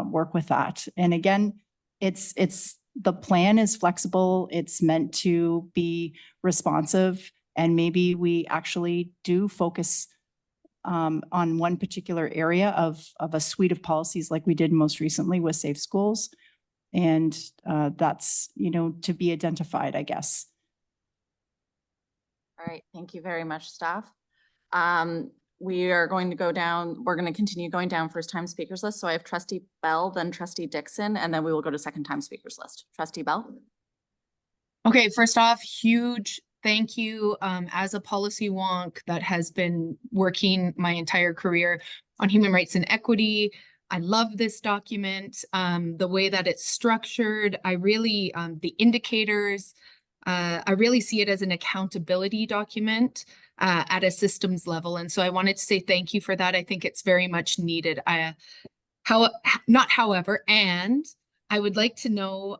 work with that. And again, the plan is flexible. It's meant to be responsive, and maybe we actually do focus on one particular area of a suite of policies like we did most recently with Safe Schools. And that's, to be identified, I guess. All right, thank you very much, staff. We are going to go down, we're going to continue going down first time speakers list. So I have Trustee Bell, then Trustee Dixon, and then we will go to second time speakers list. Trustee Bell. Okay, first off, huge thank you. As a policy wonk that has been working my entire career on human rights and equity, I love this document, the way that it's structured. I really, the indicators, I really see it as an accountability document at a systems level. And so I wanted to say thank you for that. I think it's very much needed. However, and I would like to know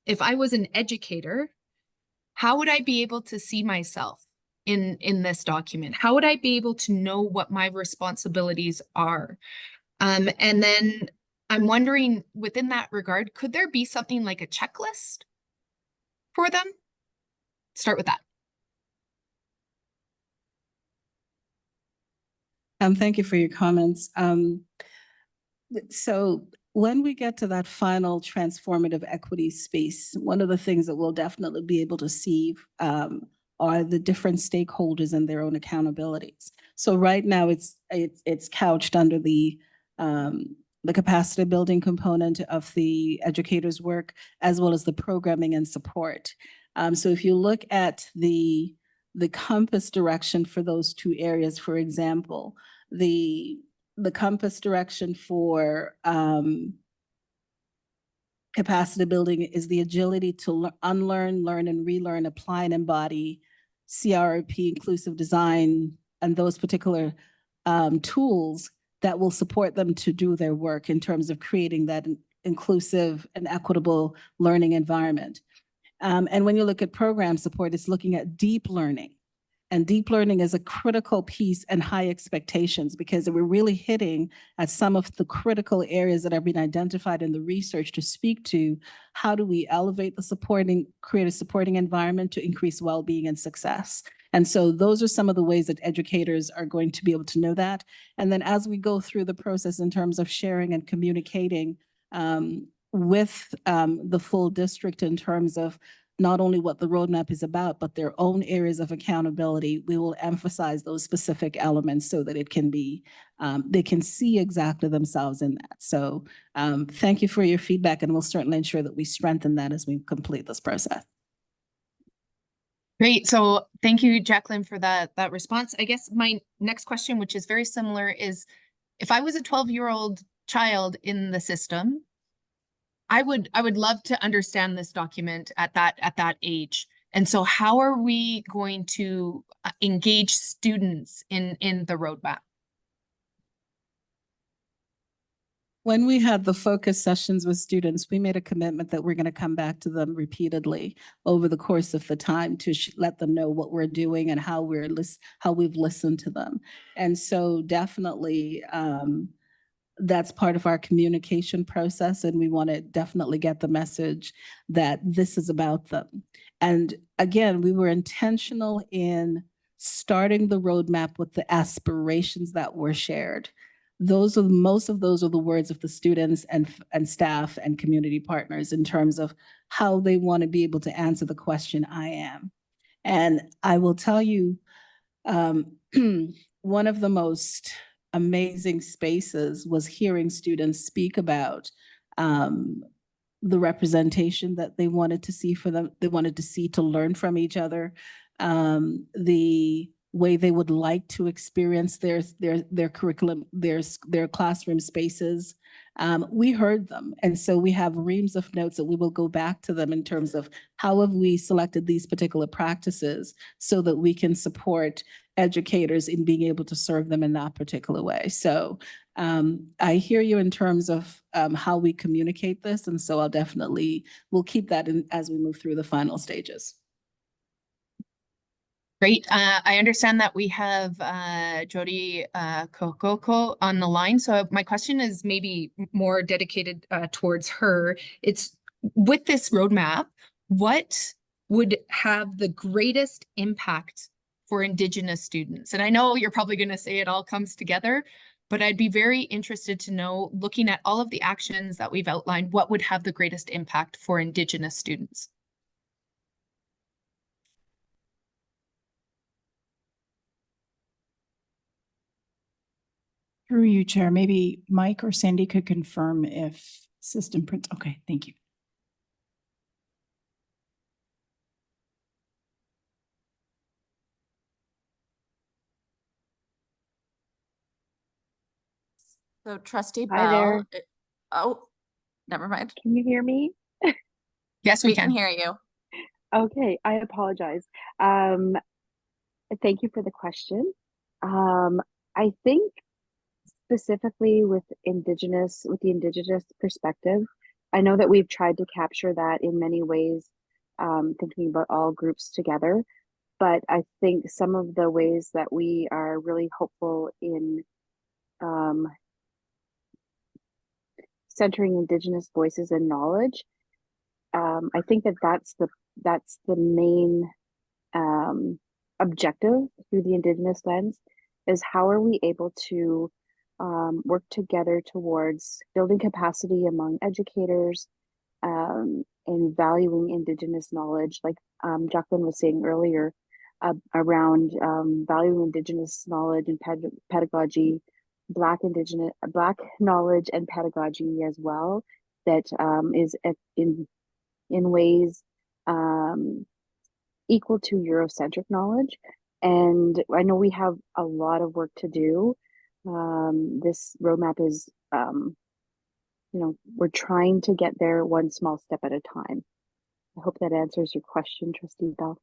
if I was an educator, how would I be able to see myself in this document? How would I be able to know what my responsibilities are? And then I'm wondering within that regard, could there be something like a checklist for them? Start with that. Thank you for your comments. So when we get to that final transformative equity space, one of the things that we'll definitely be able to see are the different stakeholders and their own accountabilities. So right now it's couched under the capacity building component of the educators' work, as well as the programming and support. So if you look at the compass direction for those two areas, for example, the compass direction for capacity building is the agility to unlearn, learn, and relearn, apply and embody CRP, inclusive design, and those particular tools that will support them to do their work in terms of creating that inclusive and equitable learning environment. And when you look at program support, it's looking at deep learning. And deep learning is a critical piece and high expectations, because we're really hitting at some of the critical areas that have been identified in the research to speak to how do we elevate the supporting, create a supporting environment to increase well-being and success. And so those are some of the ways that educators are going to be able to know that. And then as we go through the process in terms of sharing and communicating with the full district in terms of not only what the roadmap is about, but their own areas of accountability, we will emphasize those specific elements so that it can be, they can see exactly themselves in that. So thank you for your feedback, and we'll certainly ensure that we strengthen that as we complete this process. Great. So thank you, Jacqueline, for that response. I guess my next question, which is very similar, is if I was a 12-year-old child in the system, I would love to understand this document at that age. And so how are we going to engage students in the roadmap? When we had the focus sessions with students, we made a commitment that we're going to come back to them repeatedly over the course of the time to let them know what we're doing and how we've listened to them. And so definitely, that's part of our communication process, and we want to definitely get the message that this is about them. And again, we were intentional in starting the roadmap with the aspirations that were shared. Most of those are the words of the students and staff and community partners in terms of how they want to be able to answer the question, I am. And I will tell you, one of the most amazing spaces was hearing students speak about the representation that they wanted to see for them, they wanted to see to learn from each other, the way they would like to experience their curriculum, their classroom spaces. We heard them. And so we have reams of notes that we will go back to them in terms of how have we selected these particular practices so that we can support educators in being able to serve them in that particular way. So I hear you in terms of how we communicate this. And so we'll keep that in as we move through the final stages. Great. I understand that we have Jody Kokoko on the line. So my question is maybe more dedicated towards her. It's with this roadmap, what would have the greatest impact for Indigenous students? And I know you're probably going to say it all comes together, but I'd be very interested to know, looking at all of the actions that we've outlined, what would have the greatest impact for Indigenous students? Through you, Chair, maybe Mike or Sandy could confirm if system prints. Okay, thank you. So Trustee Hi there. Bell, oh, never mind. Can you hear me? Yes, We can hear you. Okay, I apologize. Thank you for the question. I think specifically with the Indigenous perspective, I know that we've tried to capture that in many ways, thinking about all groups together. But I think some of the ways that we are really hopeful in centering Indigenous voices and knowledge, I think that's the main objective through the Indigenous lens, is how are we able to work together towards building capacity among educators and valuing Indigenous knowledge, like Jacqueline was saying earlier, around valuing Indigenous knowledge and pedagogy, Black knowledge and pedagogy as well, that is in ways equal to Eurocentric knowledge. And I know we have a lot of work to do. This roadmap is, we're trying to get there one small step at a time. I hope that answers your question, Trustee Bell.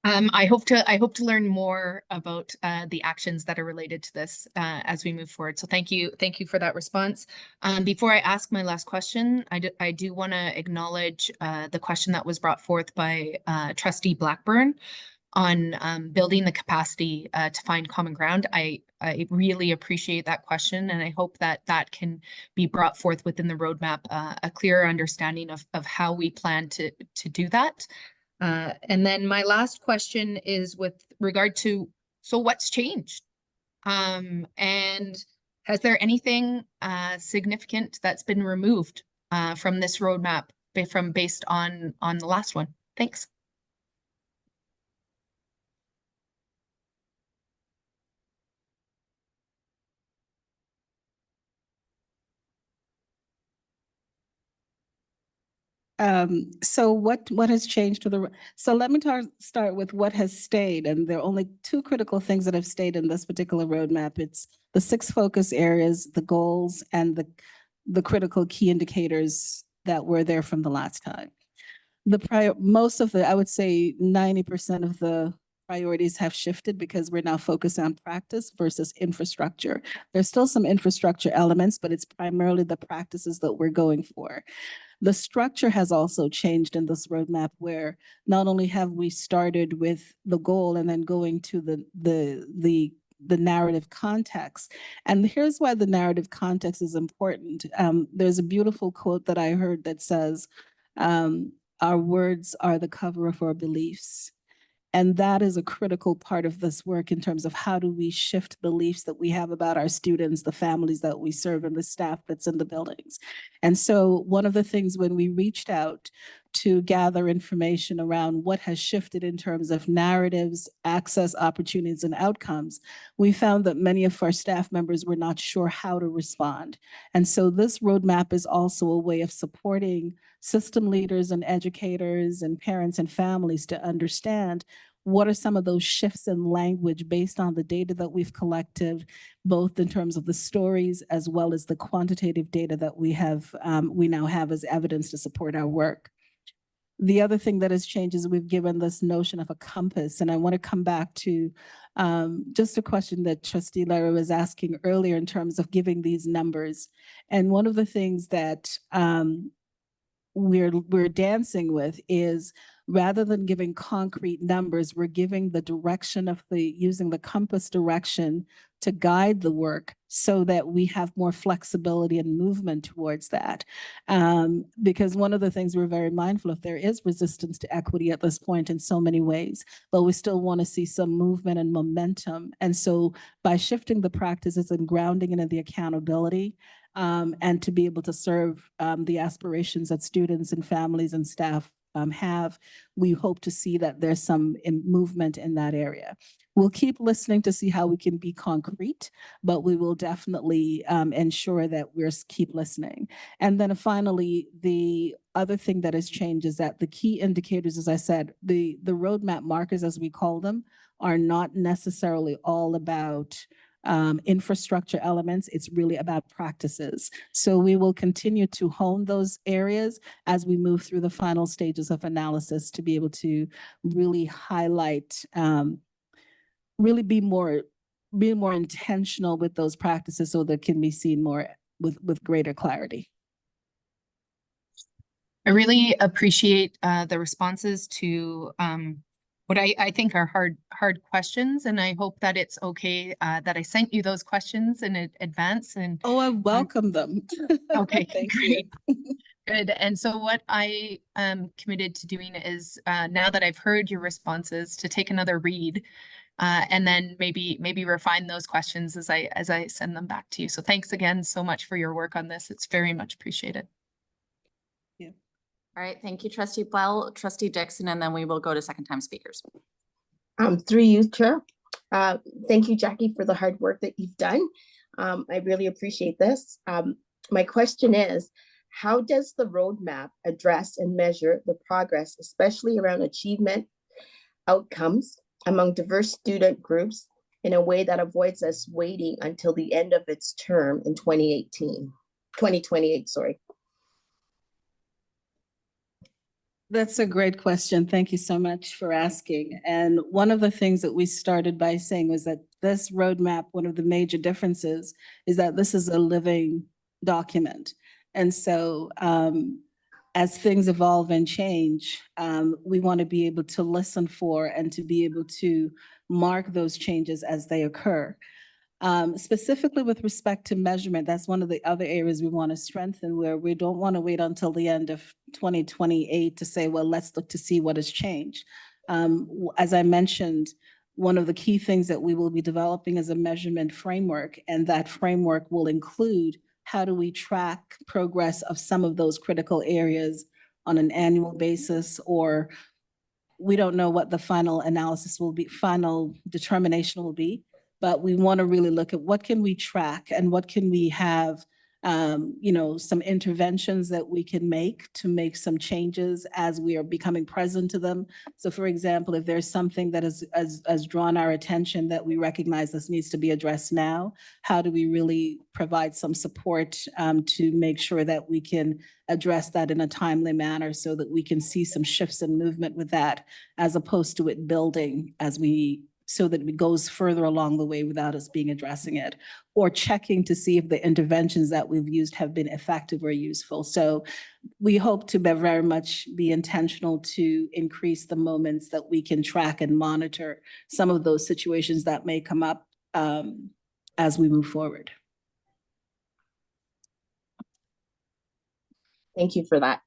I hope to learn more about the actions that are related to this as we move forward. So thank you for that response. Before I ask my last question, I do want to acknowledge the question that was brought forth by Trustee Blackburn on building the capacity to find common ground. I really appreciate that question, and I hope that that can be brought forth within the roadmap, a clearer understanding of how we plan to do that. And then my last question is with regard to, so what's changed? And has there anything significant that's been removed from this roadmap based on the last one? Thanks. So what has changed to the, so let me start with what has stayed. And there are only two critical things that have stayed in this particular roadmap. It's the 6 focus areas, the goals, and the critical key indicators that were there from the last time. Most of the, I would say 90% of the priorities have shifted because we're now focused on practice versus infrastructure. There's still some infrastructure elements, but it's primarily the practices that we're going for. The structure has also changed in this roadmap, where not only have we started with the goal and then going to the narrative context. And here's why the narrative context is important. There's a beautiful quote that I heard that says, our words are the cover of our beliefs. And that is a critical part of this work in terms of how do we shift beliefs that we have about our students, the families that we serve, and the staff that's in the buildings. And so one of the things when we reached out to gather information around what has shifted in terms of narratives, access, opportunities, and outcomes, we found that many of our staff members were not sure how to respond. And so this roadmap is also a way of supporting system leaders and educators and parents and families to understand what are some of those shifts in language based on the data that we've collected, both in terms of the stories as well as the quantitative data that we now have as evidence to support our work. The other thing that has changed is we've given this notion of a compass, and I want to come back to just a question that Trustee Lara was asking earlier in terms of giving these numbers. And one of the things that we're dancing with is, rather than giving concrete numbers, we're giving the direction of using the compass direction to guide the work so that we have more flexibility and movement towards that. Because one of the things we're very mindful of, there is resistance to equity at this point in so many ways, but we still want to see some movement and momentum. And so by shifting the practices and grounding it in the accountability, and to be able to serve the aspirations that students and families and staff have, we hope to see that there's some movement in that area. We'll keep listening to see how we can be concrete, but we will definitely ensure that we're keep listening. And then finally, the other thing that has changed is that the key indicators, as I said, the roadmap markers, as we call them, are not necessarily all about infrastructure elements. It's really about practices. So we will continue to hone those areas as we move through the final stages of analysis to be able to really highlight, really be more intentional with those practices so that can be seen more with greater clarity. I really appreciate the responses to what I think are hard questions, and I hope that it's okay that I sent you those questions in advance. And oh, I welcome them. Okay, Thank great. you. Good. And so what I am committed to doing is now that I've heard your responses, to take another read and then maybe refine those questions as I send them back to you. So thanks again so much for your work on this. It's very much appreciated. All right, thank you, Trustee Bell, Trustee Dixon, and then we will go to second-time speakers. Through you, Chair. Thank you, Jackie, for the hard work that you've done. I really appreciate this. My question is, how does the roadmap address and measure the progress, especially around achievement outcomes among diverse student groups, in a way that avoids us waiting until the end of its term in 2028, sorry. That's a great question. Thank you so much for asking. And one of the things that we started by saying was that this roadmap, one of the major differences is that this is a living document. And so as things evolve and change, we want to be able to listen for and to be able to mark those changes as they occur. Specifically with respect to measurement, that's one of the other areas we want to strengthen, where we don't want to wait until the end of 2028 to say, well, let's look to see what has changed. As I mentioned, one of the key things that we will be developing is a measurement framework, and that framework will include how do we track progress of some of those critical areas on an annual basis, or we don't know what the final analysis will be, final determination will be. But we want to really look at what can we track and what can we have, some interventions that we can make to make some changes as we are becoming present to them. So for example, if there's something that has drawn our attention that we recognize this needs to be addressed now, how do we really provide some support to make sure that we can address that in a timely manner so that we can see some shifts in movement with that, as opposed to it building so that it goes further along the way without us being addressing it, or checking to see if the interventions that we've used have been effective or useful. So we hope to very much be intentional to increase the moments that we can track and monitor some of those situations that may come up as we move forward. Thank you for that.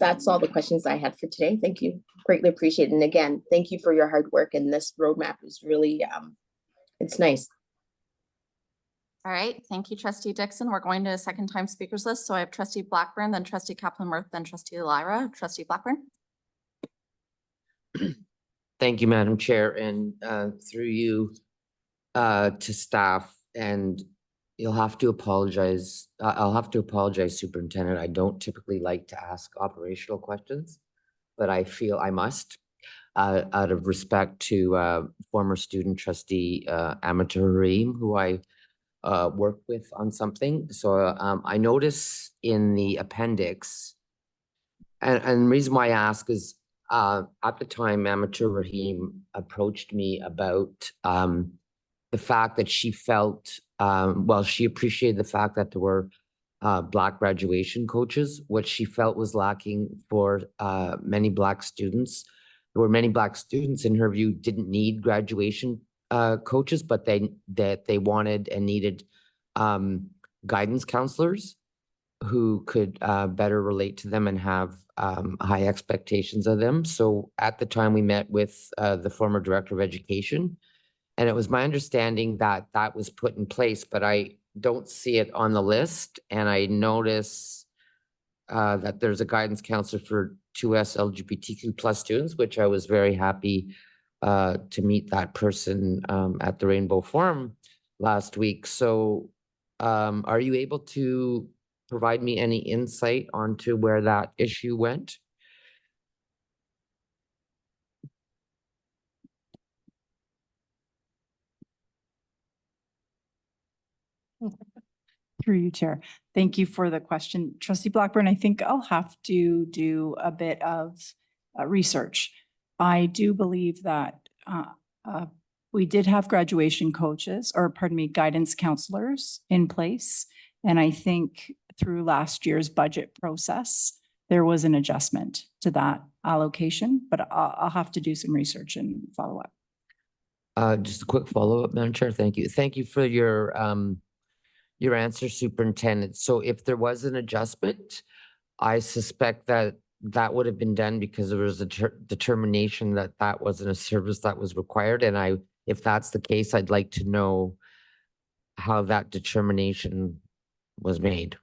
That's all the questions I had for today. Thank you. Greatly appreciate it. And again, thank you for your hard work. And this roadmap is really, it's nice. All right, thank you, Trustee Dixon. We're going to a second time speakers list. So I have Trustee Blackburn, then Trustee Kaplan-Murphy, then Trustee Lyra. Trustee Blackburn. Thank you, Madam Chair, and through you to staff. And you'll have to apologize. I'll have to apologize, Superintendent. I don't typically like to ask operational questions, but I feel I must out of respect to former student trustee Amateur Harim, who I worked with on something. So I notice in the appendix, and the reason why I ask is at the time, Amateur Rahim approached me about the fact that she felt, she appreciated the fact that there were Black graduation coaches. What she felt was lacking for many Black students. There were many Black students, in her view, didn't need graduation coaches, but they wanted and needed guidance counselors who could better relate to them and have high expectations of them. So at the time we met with the former director of education, and it was my understanding that that was put in place, but I don't see it on the list. And I notice that there's a guidance counselor for 2S LGBTQ plus students, which I was very happy to meet that person at the Rainbow Forum last week. So are you able to provide me any insight onto where that issue went? Through you, Chair. Thank you for the question. Trustee Blackburn, I think I'll have to do a bit of research. I do believe that we did have graduation coaches, or pardon me, guidance counselors in place. And I think through last year's budget process, there was an adjustment to that allocation, but I'll have to do some research and follow up. Just a quick follow-up, Madam Chair. Thank you. Thank you for your answer, Superintendent. So if there was an adjustment, I suspect that that would have been done because there was a determination that that wasn't a service that was required. And if that's the case, I'd like to know how that determination was made.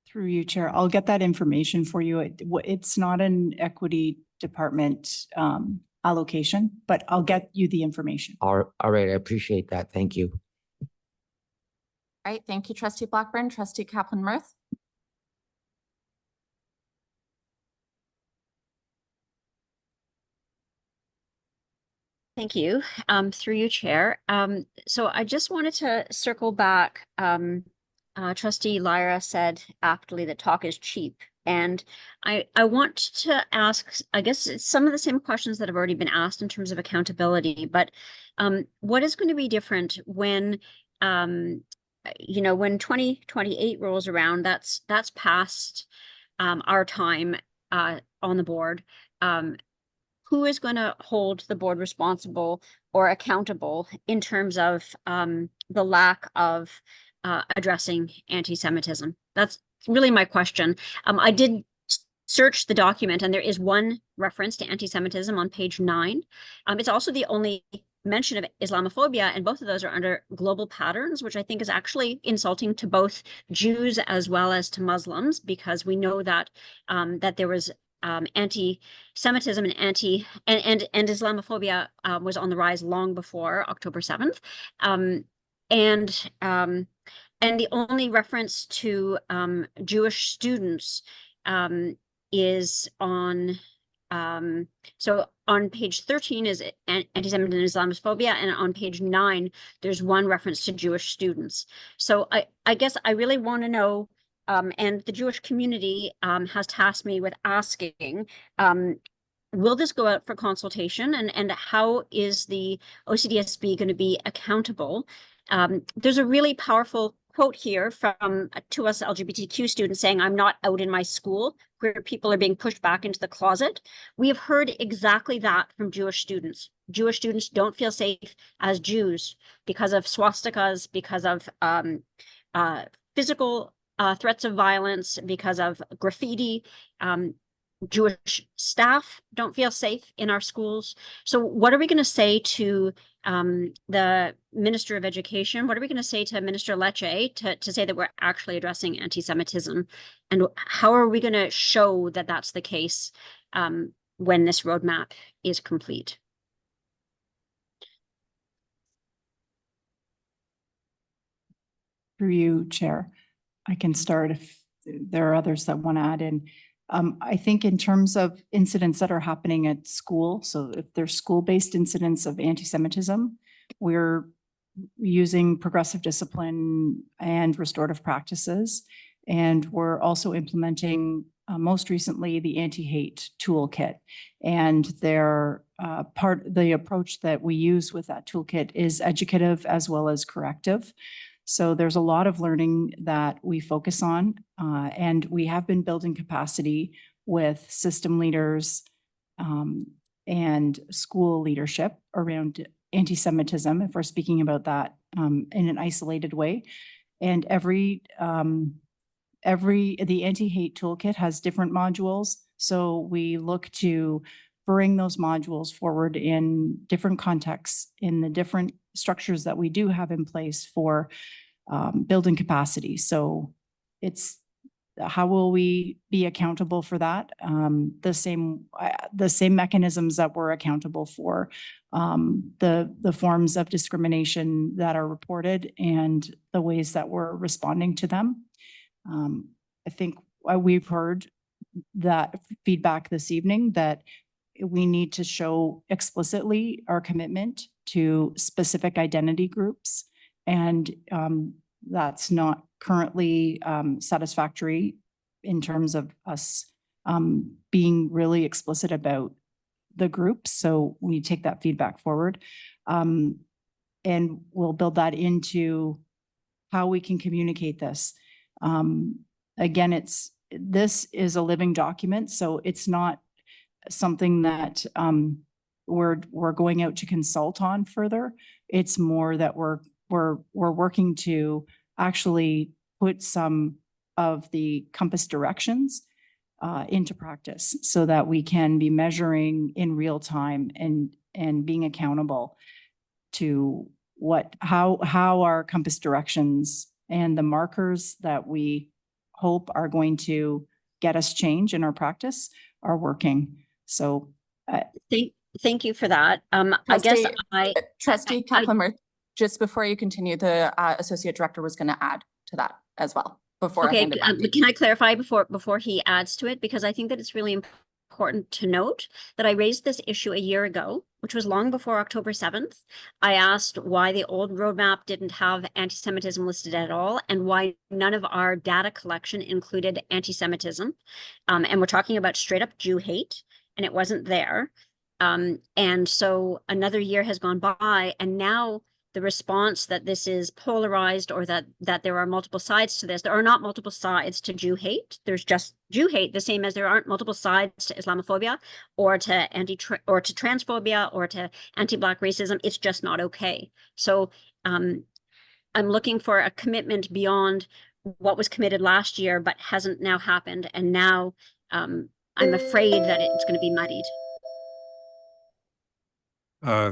Through you, Chair. I'll get that information for you. It's not an equity department allocation, but I'll get you the information. All right, I appreciate that. Thank you. All right, thank you, Trustee Blackburn. Trustee Kaplan-Murphy. Thank you. Through you, Chair. So I just wanted to circle back. Trustee Lyra said aptly that talk is cheap. And I want to ask, I guess it's some of the same questions that have already been asked in terms of accountability, but what is going to be different when, you know, when 2028 rolls around, that's past our time on the board. Who is going to hold the board responsible or accountable in terms of the lack of addressing anti-Semitism? That's really my question. I did search the document, and there is one reference to anti-Semitism on page 9. It's also the only mention of Islamophobia, and both of those are under global patterns, which I think is actually insulting to both Jews as well as to Muslims, because we know that that there was anti-Semitism and Islamophobia was on the rise long before October 7th. And the only reference to Jewish students is on so on page 13 is anti-Semitism and Islamophobia, and on page 9 there's one reference to Jewish students. So I guess I really want to know, and the Jewish community has tasked me with asking, will this go out for consultation, and how is the OCDSB going to be accountable? There's a really powerful quote here from to us LGBTQ students saying, "I'm not out in my school where people are being pushed back into the closet." We have heard exactly that from Jewish students. Jewish students don't feel safe as Jews because of swastikas, because of physical threats of violence, because of graffiti. Jewish staff don't feel safe in our schools. So what are we going to say to the Minister of Education? What are we going to say to Minister Lecce to say that we're actually addressing anti-Semitism? And how are we going to show that that's the case when this roadmap is complete? Through you, Chair. I can start if there are others that want to add in. I think in terms of incidents that are happening at school, so if there's school-based incidents of anti-Semitism, we're using progressive discipline and restorative practices. And we're also implementing most recently the anti-hate toolkit. And the approach that we use with that toolkit is educative as well as corrective. So there's a lot of learning that we focus on, and we have been building capacity with system leaders and school leadership around anti-Semitism, if we're speaking about that in an isolated way. And the anti-hate toolkit has different modules. So we look to bring those modules forward in different contexts, in the different structures that we do have in place for building capacity. So it's how will we be accountable for that? The same mechanisms that we're accountable for the forms of discrimination that are reported and the ways that we're responding to them. I think we've heard that feedback this evening that we need to show explicitly our commitment to specific identity groups. And that's not currently satisfactory in terms of us being really explicit about the groups. So we take that feedback forward. And we'll build that into how we can communicate this. Again, this is a living document, so it's not something that we're going out to consult on further. It's more that we're working to actually put some of the compass directions into practice so that we can be measuring in real time and being accountable to how our compass directions and the markers that we hope are going to get us change in our practice are working. So thank you for that. I guess Trustee Kaplan, just before you continue, the Associate Director was going to add to that as well before I hand it back to you. Can I clarify before he adds to it? Because I think that it's really important to note that I raised this issue a year ago which was long before October 7th. I asked why the old roadmap didn't have anti-Semitism listed at all and why none of our data collection included anti-Semitism. And we're talking about straight up Jew hate, and it wasn't there. And so another year has gone by, and now the response that this is polarized or that there are multiple sides to this. There are not multiple sides to Jew hate. There's just Jew hate, the same as there aren't multiple sides to Islamophobia or to transphobia or to anti-Black racism. It's just not okay. So I'm looking for a commitment beyond what was committed last year but hasn't now happened. And now I'm afraid that it's going to be muddied.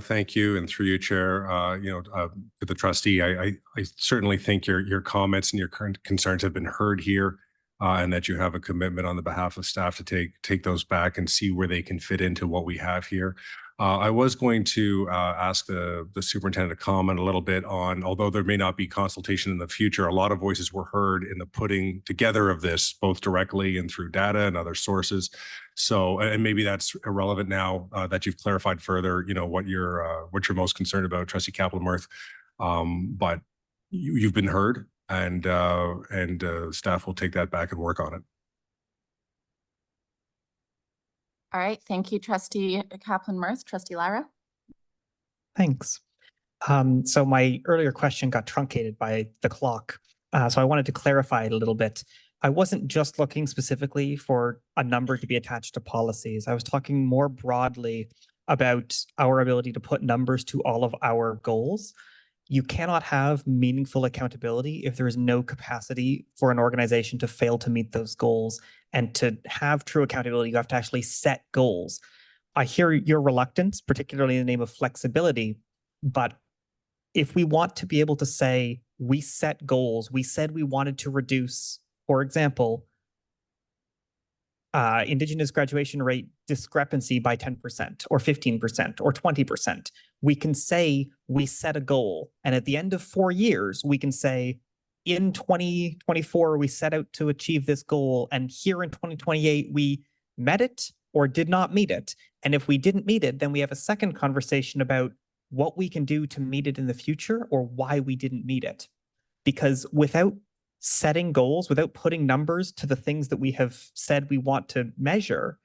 Thank you, and through you, Chair. To the trustee, I certainly think your comments and your current concerns have been heard here, and that you have a commitment on the behalf of staff to take those back and see where they can fit into what we have here. I was going to ask the superintendent to comment a little bit on, although there may not be consultation in the future, a lot of voices were heard in the putting together of this, both directly and through data and other sources. So, and maybe that's irrelevant now that you've clarified further, what you're most concerned about, Trustee Kaplan-Murth. But you've been heard, and staff will take that back and work on it. All right, thank you, Trustee Kaplan-Murth. Trustee Lara? Thanks. So my earlier question got truncated by the clock. So I wanted to clarify it a little bit. I wasn't just looking specifically for a number to be attached to policies. I was talking more broadly about our ability to put numbers to all of our goals. You cannot have meaningful accountability if there is no capacity for an organization to fail to meet those goals. And to have true accountability, you have to actually set goals. I hear your reluctance, particularly in the name of flexibility, but if we want to be able to say we set goals, we said we wanted to reduce, for example, Indigenous graduation rate discrepancy by 10% or 15% or 20%. We can say we set a goal, and at the end of 4 years, we can say in 2024, we set out to achieve this goal, and here in 2028, we met it or did not meet it. And if we didn't meet it, then we have a second conversation about what we can do to meet it in the future or why we didn't meet it. Because without setting goals, without putting numbers to the things that we have said we want to measure,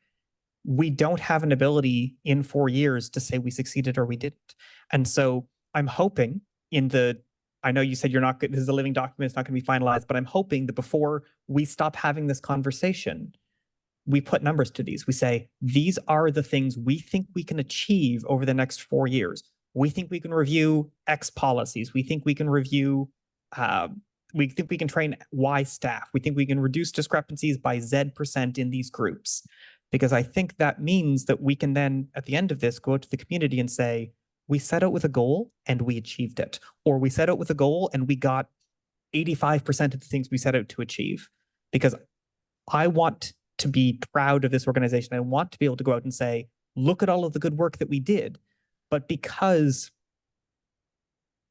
we don't have an ability in 4 years to say we succeeded or we didn't. And so I'm hoping I know you said this is a living document, it's not going to be finalized, but I'm hoping that before we stop having this conversation, we put numbers to these. We say, these are the things we think we can achieve over the next 4 years. We think we can review X policies. We think we can review, we think we can train Y staff. We think we can reduce discrepancies by Z% in these groups. Because I think that means that we can then, at the end of this, go out to the community and say, we set out with a goal and we achieved it. Or we set out with a goal and we got 85% of the things we set out to achieve. Because I want to be proud of this organization. I want to be able to go out and say, look at all of the good work that we did. But because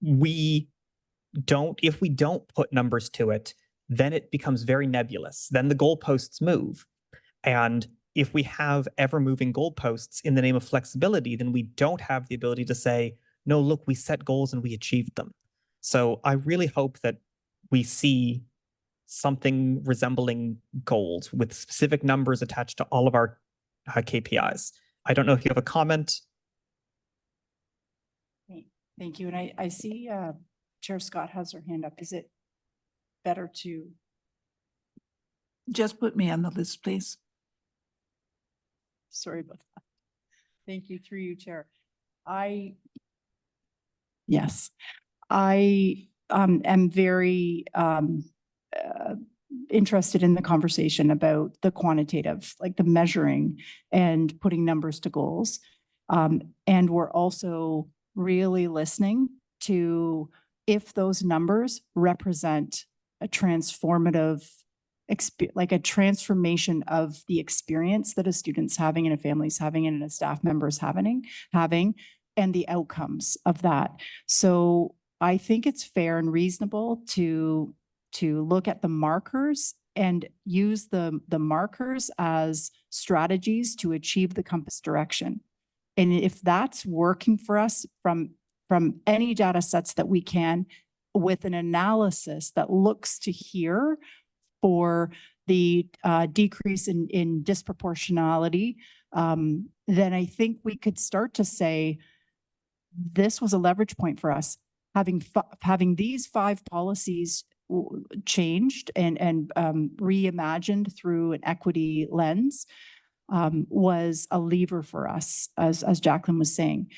if we don't put numbers to it, then it becomes very nebulous. Then the goalposts move. And if we have ever-moving goalposts in the name of flexibility, then we don't have the ability to say, no, look, we set goals and we achieved them. So I really hope that we see something resembling goals with specific numbers attached to all of our KPIs. I don't know if you have a comment. Thank you. And I see Chair Scott has her hand up. Is it better to? Just put me on the list, please. Sorry about that. Thank you. Through you, Chair. I am very interested in the conversation about the quantitative, like the measuring and putting numbers to goals. And we're also really listening to if those numbers represent a transformative like a transformation of the experience that a student's having and a family's having and a staff member's having, and the outcomes of that. So I think it's fair and reasonable to look at the markers and use the markers as strategies to achieve the compass direction. And if that's working for us from any data sets that we can, with an analysis that looks to here for the decrease in disproportionality, then I think we could start to say this was a leverage point for us. Having these 5 policies changed and reimagined through an equity lens was a lever for us, as Jacqueline was saying.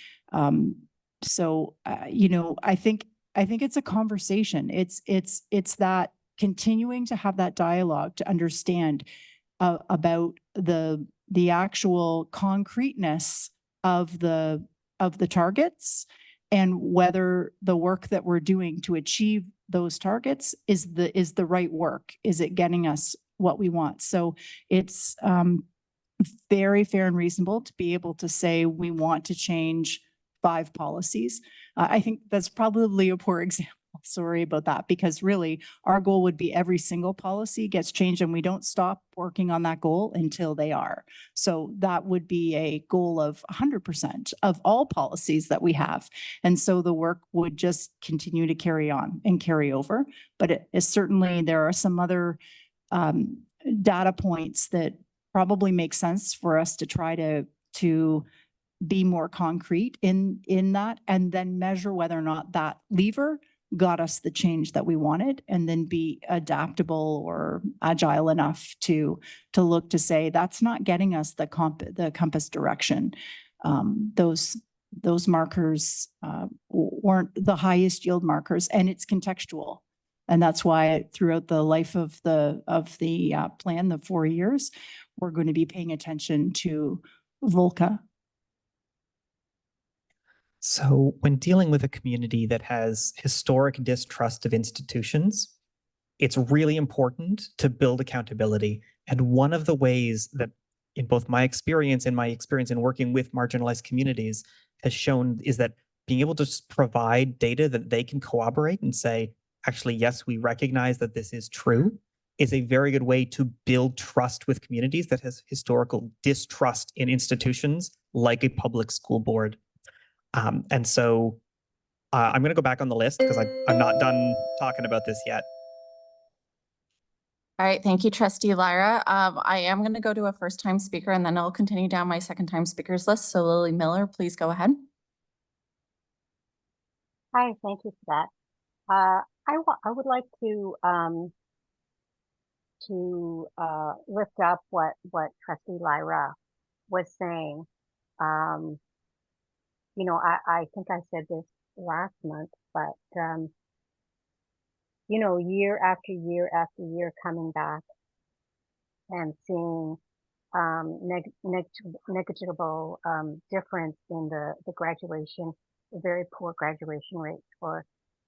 So you know, I think it's a conversation. It's that continuing to have that dialogue to understand about the actual concreteness of the targets, and whether the work that we're doing to achieve those targets is the right work. Is it getting us what we want? So it's very fair and reasonable to be able to say we want to change 5 policies. I think that's probably a poor example. Sorry about that, because really our goal would be every single policy gets changed and we don't stop working on that goal until they are. So that would be a goal of 100% of all policies that we have. And so the work would just continue to carry on and carry over. But it is certainly, there are some other data points that probably make sense for us to try to be more concrete in that, and then measure whether or not that lever got us the change that we wanted, and then be adaptable or agile enough to look to say that's not getting us the compass direction. Those markers weren't the highest yield markers, and it's contextual. And that's why throughout the life of the plan, the 4 years, we're going to be paying attention to VOLCA. So when dealing with a community that has historic distrust of institutions, it's really important to build accountability. And one of the ways that, in both my experience and my experience in working with marginalized communities, has shown is that being able to provide data that they can corroborate and say, actually, yes, we recognize that this is true, is a very good way to build trust with communities that has historical distrust in institutions like a public school board. And so I'm going to go back on the list because I'm not done talking about this yet. All right, thank you, Trustee Lyra. I am going to go to a first-time speaker, and then I'll continue down my second-time speakers list. So Lily Miller, please go ahead. Hi, thank you for that. I would like to lift up what Trustee Lyra was saying. You know, I think I said this last month, but you know, year after year after year coming back and seeing negligible difference in the graduation, the very poor graduation rates for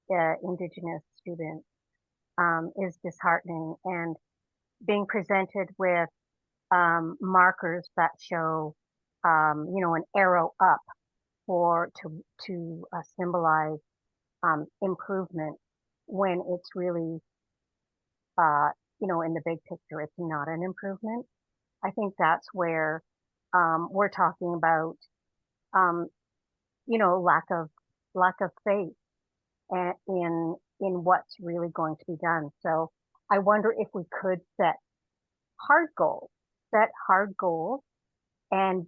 Indigenous students is disheartening. And being presented with markers that show, you know, an arrow up to symbolize improvement, when it's really, you know, in the big picture, it's not an improvement. I think that's where we're talking about, you know, lack of faith in what's really going to be done. So I wonder if we could set hard goals, and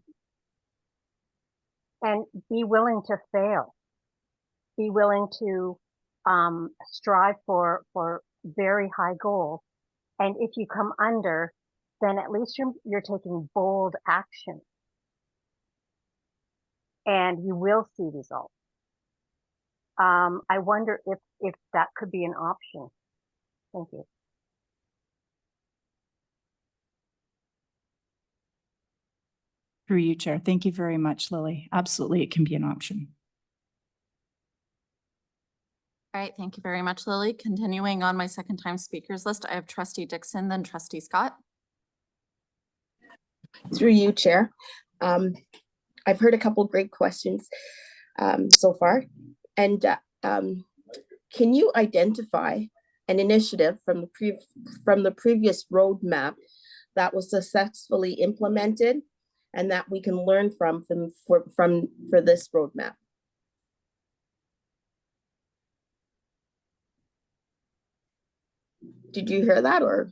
be willing to fail, be willing to strive for very high goals. And if you come under, then at least you're taking bold action, and you will see results. I wonder if that could be an option. Thank you. Through you, Chair. Thank you very much, Lily. Absolutely, it can be an option. All right, thank you very much, Lily. Continuing on my second-time speakers list, I have Trustee Dixon, then Trustee Scott. Through you, Chair. I've heard a couple great questions so far. And can you identify an initiative from the previous roadmap that was successfully implemented and that we can learn from for this roadmap. Did you hear that, or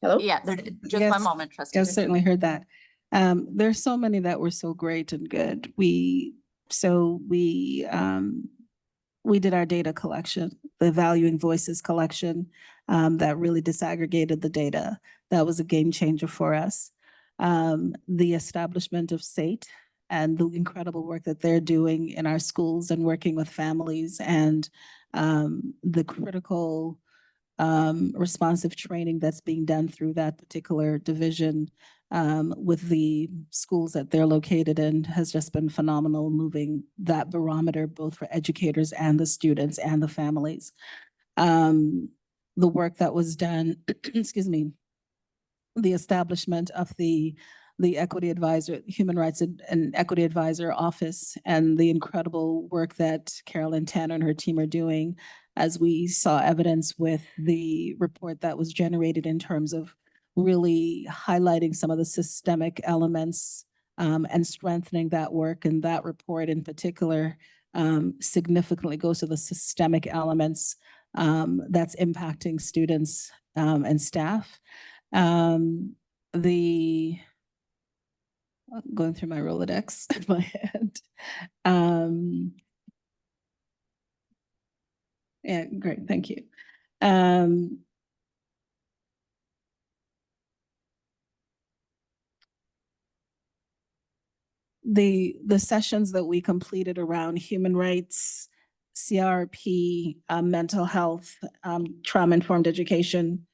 hello? Yeah, just Yes, one moment, trustee. Yes, Dixon. certainly heard that. There's so many that were so great and good. We did our data collection, the Valuing Voices collection, that really disaggregated the data. That was a game changer for us. The establishment of SATE and the incredible work that they're doing in our schools and working with families, and the critical responsive training that's being done through that particular division with the schools that they're located in has just been phenomenal, moving that barometer both for educators and the students and the families. The work that was done, excuse me, the establishment of the equity advisor, human rights and equity advisor office, and the incredible work that Carolyn Tanner and her team are doing, as we saw evidence with the report that was generated in terms of really highlighting some of the systemic elements and strengthening that work. And that report in particular significantly goes to the systemic elements that's impacting students and staff. Going through my Rolodex in my head. Yeah, great, thank you. The sessions that we completed around human rights, CRP, mental health, trauma-informed education,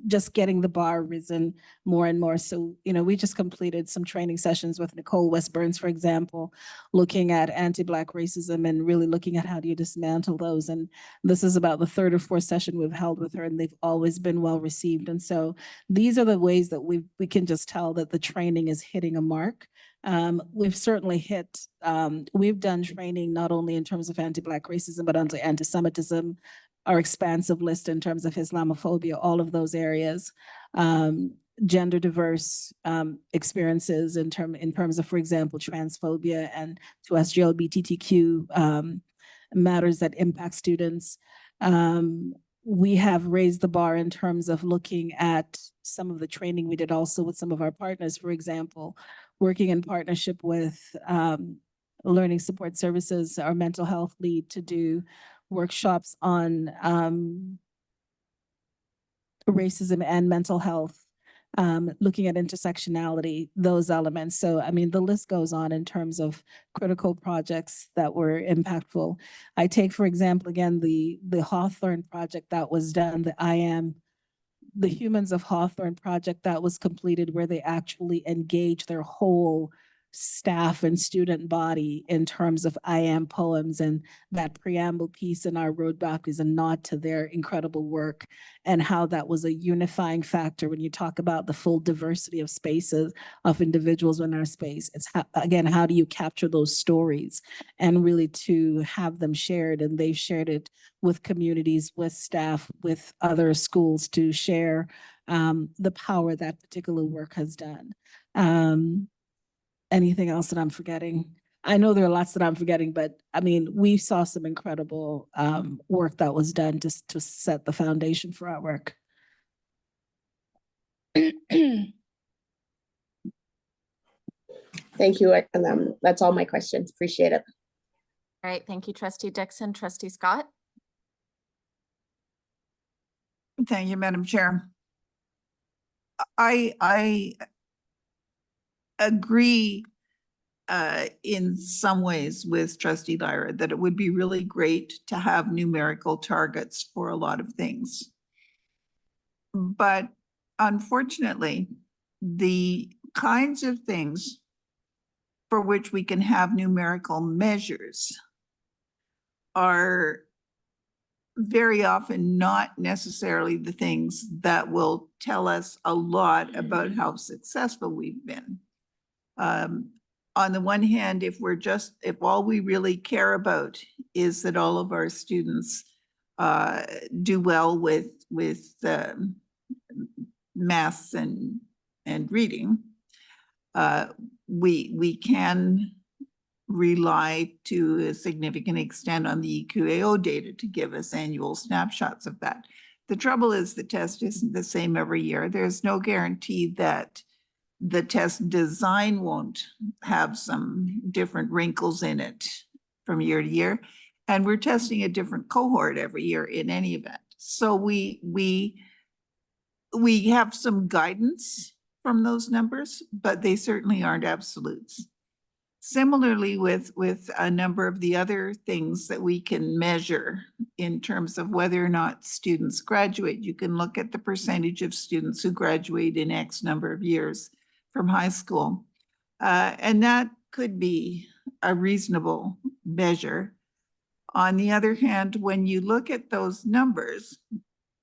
just getting the bar risen more and more. So, we just completed some training sessions with Nicole West Burns, for example, looking at anti-Black racism and really looking at how do you dismantle those. And this is about the third or fourth session we've held with her, and they've always been well received. And so these are the ways that we can just tell that the training is hitting a mark. We've certainly we've done training not only in terms of anti-Black racism, but anti-Semitism, our expansive list in terms of Islamophobia, all of those areas, gender diverse experiences in terms of, for example, transphobia and to LGBTQ matters that impact students. We have raised the bar in terms of looking at some of the training we did also with some of our partners, for example, working in partnership with Learning Support Services, our mental health lead, to do workshops on racism and mental health, looking at intersectionality, those elements. So, the list goes on in terms of critical projects that were impactful. I take, for example, again, the Hawthorne project that was done, the Humans of Hawthorne project that was completed, where they actually engage their whole staff and student body in terms of I Am poems, and that preamble piece in our roadmap is a nod to their incredible work and how that was a unifying factor when you talk about the full diversity of spaces of individuals in our space. It's how do you capture those stories and really to have them shared, and they've shared it with communities, with staff, with other schools to share the power that particular work has done. Anything else that I'm forgetting? I know there are lots that I'm forgetting, but we saw some incredible work that was done just to set the foundation for our work. Thank you. And that's all my questions. Appreciate it. All right, thank you, trustee Dixon. Trustee Scott? Thank you, Madam Chair. I agree in some ways with trustee Lyra that it would be really great to have numerical targets for a lot of things. But unfortunately, the kinds of things for which we can have numerical measures are very often not necessarily the things that will tell us a lot about how successful we've been. On the one hand, if all we really care about is that all of our students do well with maths and reading, We can rely to a significant extent on the EQAO data to give us annual snapshots of that. The trouble is the test isn't the same every year. There's no guarantee that the test design won't have some different wrinkles in it from year to year. And we're testing a different cohort every year in any event. So we have some guidance from those numbers, but they certainly aren't absolutes. Similarly with a number of the other things that we can measure in terms of whether or not students graduate, you can look at the percentage of students who graduate in X number of years from high school. And that could be a reasonable measure. On the other hand, when you look at those numbers,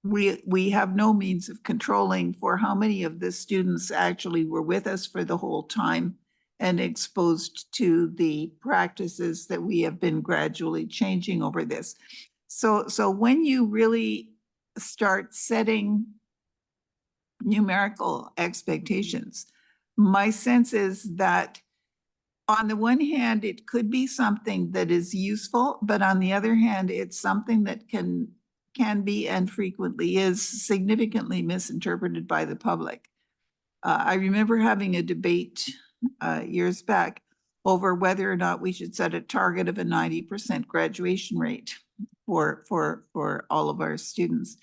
we have no means of controlling for how many of the students actually were with us for the whole time and exposed to the practices that we have been gradually changing over this. So when you really start setting numerical expectations, my sense is that on the one hand, it could be something that is useful, but on the other hand, it's something that can be and frequently is significantly misinterpreted by the public. I remember having a debate years back over whether or not we should set a target of a 90% graduation rate for all of our students.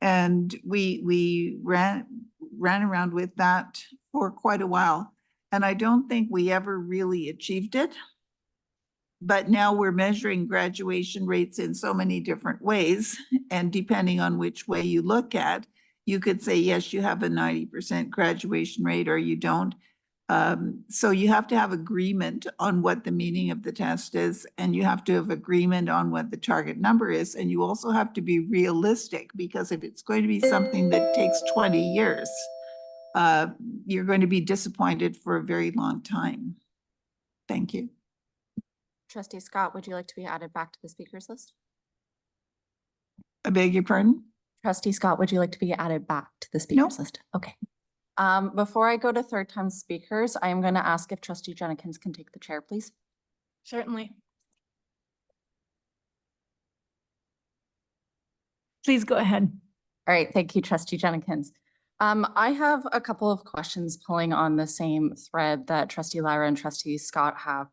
And we ran around with that for quite a while. And I don't think we ever really achieved it. But now we're measuring graduation rates in so many different ways. And depending on which way you look at, you could say, yes, you have a 90% graduation rate or you don't. So you have to have agreement on what the meaning of the test is, and you have to have agreement on what the target number is. And you also have to be realistic, because if it's going to be something that takes 20 years, you're going to be disappointed for a very long time. Thank you. Trustee Scott, would you like to be added back to the speakers list? I beg your pardon? Trustee Scott, would you like to be added back to the speakers list? Okay. Before I go to third time speakers, I am going to ask if Trustee Jenkins can take the chair, please. Certainly. Please go ahead. All right, thank you, Trustee Jenkins. I have a couple of questions pulling on the same thread that Trustee Lara and Trustee Scott have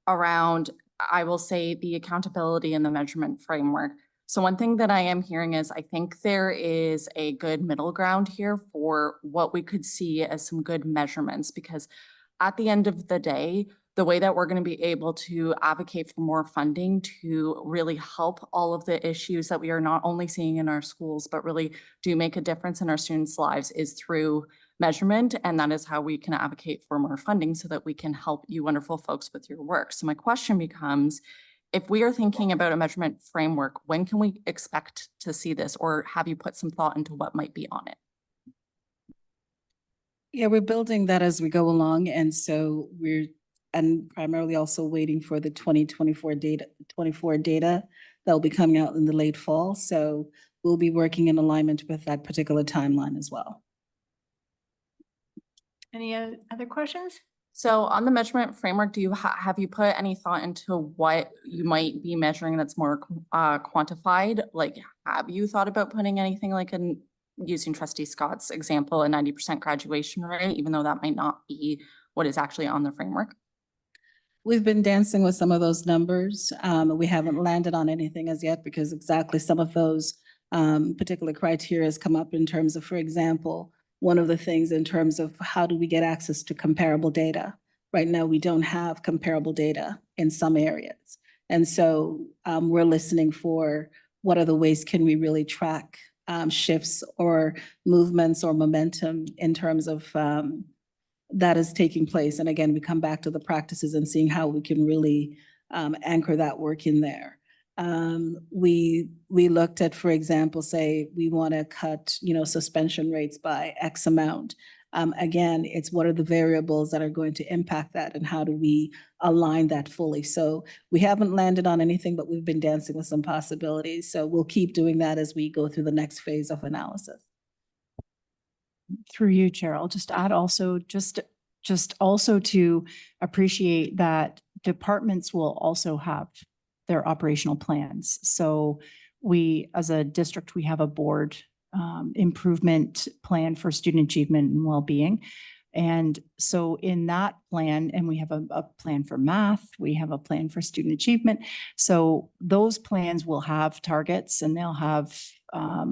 around, I will say, the accountability and the measurement framework. So one thing that I am hearing is I think there is a good middle ground here for what we could see as some good measurements, because at the end of the day, the way that we're going to be able to advocate for more funding to really help all of the issues that we are not only seeing in our schools, but really do make a difference in our students' lives is through measurement. And that is how we can advocate for more funding so that we can help you wonderful folks with your work. So my question becomes, if we are thinking about a measurement framework, when can we expect to see this, or have you put some thought into what might be on it? Yeah, we're building that as we go along. And so and primarily also waiting for the 2024 data, that will be coming out in the late fall. So we'll be working in alignment with that particular timeline as well. Any other questions? So on the measurement framework, do you have you put any thought into what you might be measuring that's more quantified? Like, have you thought about putting anything like using Trustee Scott's example, a 90% graduation rate, even though that might not be what is actually on the framework? We've been dancing with some of those numbers. We haven't landed on anything as yet, because exactly some of those particular criteria has come up in terms of, for example, one of the things in terms of how do we get access to comparable data? Right now, we don't have comparable data in some areas. And so we're listening for what are the ways can we really track shifts or movements or momentum in terms of that is taking place. And again, we come back to the practices and seeing how we can really anchor that work in there. We looked at, for example, say we want to cut, suspension rates by X amount. Again, it's what are the variables that are going to impact that, and how do we align that fully? So we haven't landed on anything, but we've been dancing with some possibilities. So we'll keep doing that as we go through the next phase of analysis. Through you, Chair, I'll just add also, just just also to appreciate that departments will also have their operational plans. So we, as a district, we have a board improvement plan for student achievement and well-being. And so in that plan, and we have a plan for math, we have a plan for student achievement. So those plans will have targets and they'll have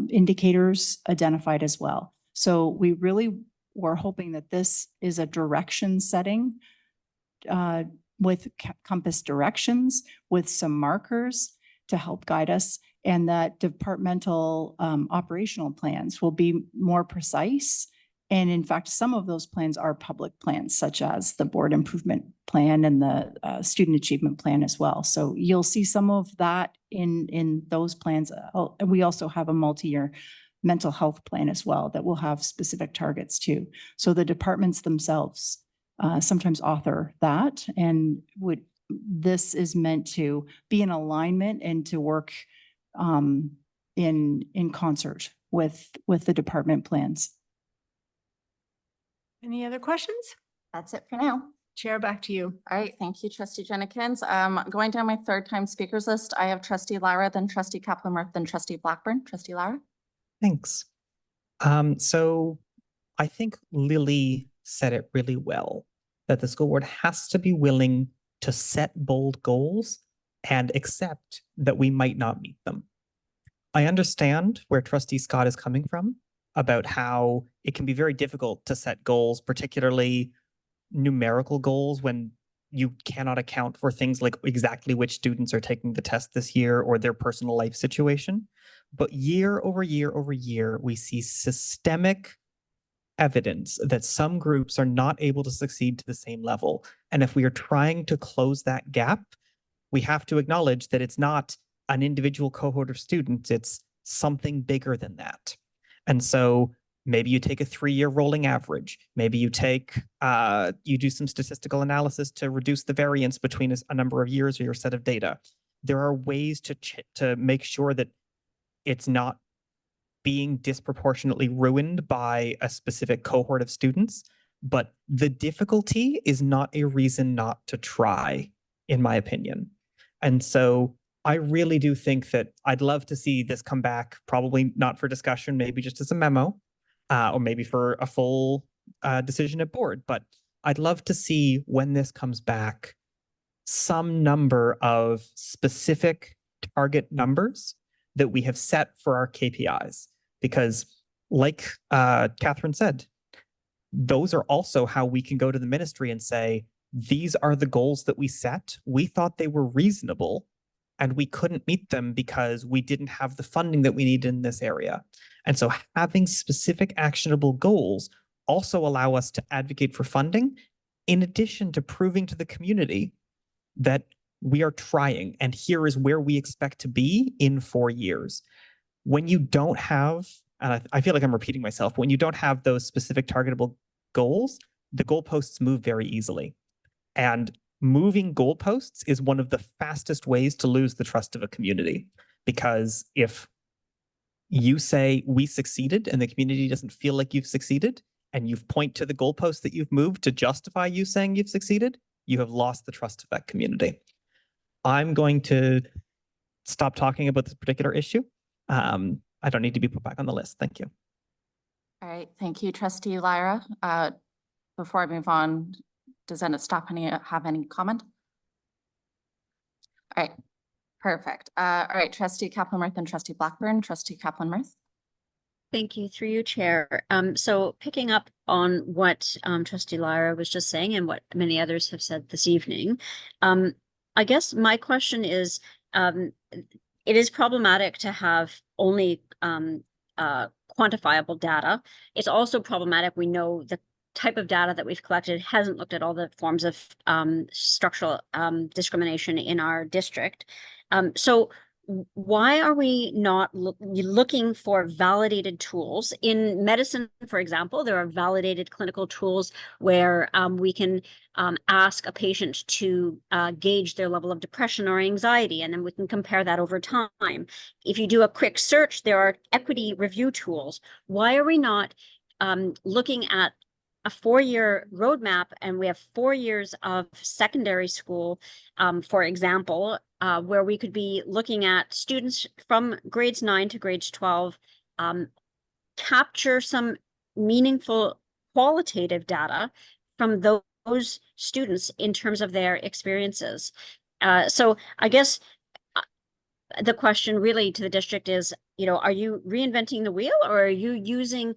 indicators identified as well. So we really were hoping that this is a direction setting with compass directions, with some markers to help guide us, and that departmental operational plans will be more precise. And in fact, some of those plans are public plans, such as the board improvement plan and the student achievement plan as well. So you'll see some of that in those plans. We also have a multi-year mental health plan as well that will have specific targets too. So the departments themselves sometimes author that, and this is meant to be in alignment and to work in concert with the department plans. Any other questions? That's it for now. Chair, back to you. All right, thank you, Trustee Jenkins. Going down my third time speakers list, I have Trustee Lara, then Trustee Kaplan-Murphy, then Trustee Blackburn. Trustee Lara? Thanks. So I think Lily said it really well, that the school board has to be willing to set bold goals and accept that we might not meet them. I understand where Trustee Scott is coming from about how it can be very difficult to set goals, particularly numerical goals, when you cannot account for things like exactly which students are taking the test this year or their personal life situation. But year over year over year, we see systemic evidence that some groups are not able to succeed to the same level. And if we are trying to close that gap, we have to acknowledge that it's not an individual cohort of students, it's something bigger than that. And so maybe you take a 3-year rolling average. Maybe you take, you do some statistical analysis to reduce the variance between a number of years or your set of data. There are ways to make sure that it's not being disproportionately ruined by a specific cohort of students, but the difficulty is not a reason not to try, in my opinion. And so I really do think that I'd love to see this come back, probably not for discussion, maybe just as a memo, or maybe for a full decision at board. But I'd love to see, when this comes back, some number of specific target numbers that we have set for our KPIs. Because like Catherine said, those are also how we can go to the ministry and say, these are the goals that we set. We thought they were reasonable, and we couldn't meet them because we didn't have the funding that we need in this area. And so having specific actionable goals also allow us to advocate for funding, in addition to proving to the community that we are trying, and here is where we expect to be in 4 years. When you don't have, and I feel like I'm repeating myself, when you don't have those specific targetable goals, the goalposts move very easily. And moving goalposts is one of the fastest ways to lose the trust of a community. Because if you say we succeeded and the community doesn't feel like you've succeeded, and you point to the goalpost that you've moved to justify you saying you've succeeded, you have lost the trust of that community. I'm going to stop talking about this particular issue. I don't need to be put back on the list. Thank you. All right, thank you, Trustee Lyra. Before I move on, does Enid have any comment? All right, perfect. All right, Trustee Kaplan-Murphy and Trustee Blackburn. Trustee Kaplan-Murphy. Thank you, through you, Chair. So picking up on what Trustee Lyra was just saying and what many others have said this evening, I guess my question is, it is problematic to have only quantifiable data. It's also problematic. We know the type of data that we've collected hasn't looked at all the forms of structural discrimination in our district. So why are we not looking for validated tools? In medicine, for example, there are validated clinical tools where we can ask a patient to gauge their level of depression or anxiety, and then we can compare that over time. If you do a quick search, there are equity review tools. Why are we not looking at a 4-year roadmap and we have 4 years of secondary school, for example, where we could be looking at students from grades 9 to grades 12, capture some meaningful qualitative data from those students in terms of their experiences. So I guess the question really to the district is, are you reinventing the wheel, or are you using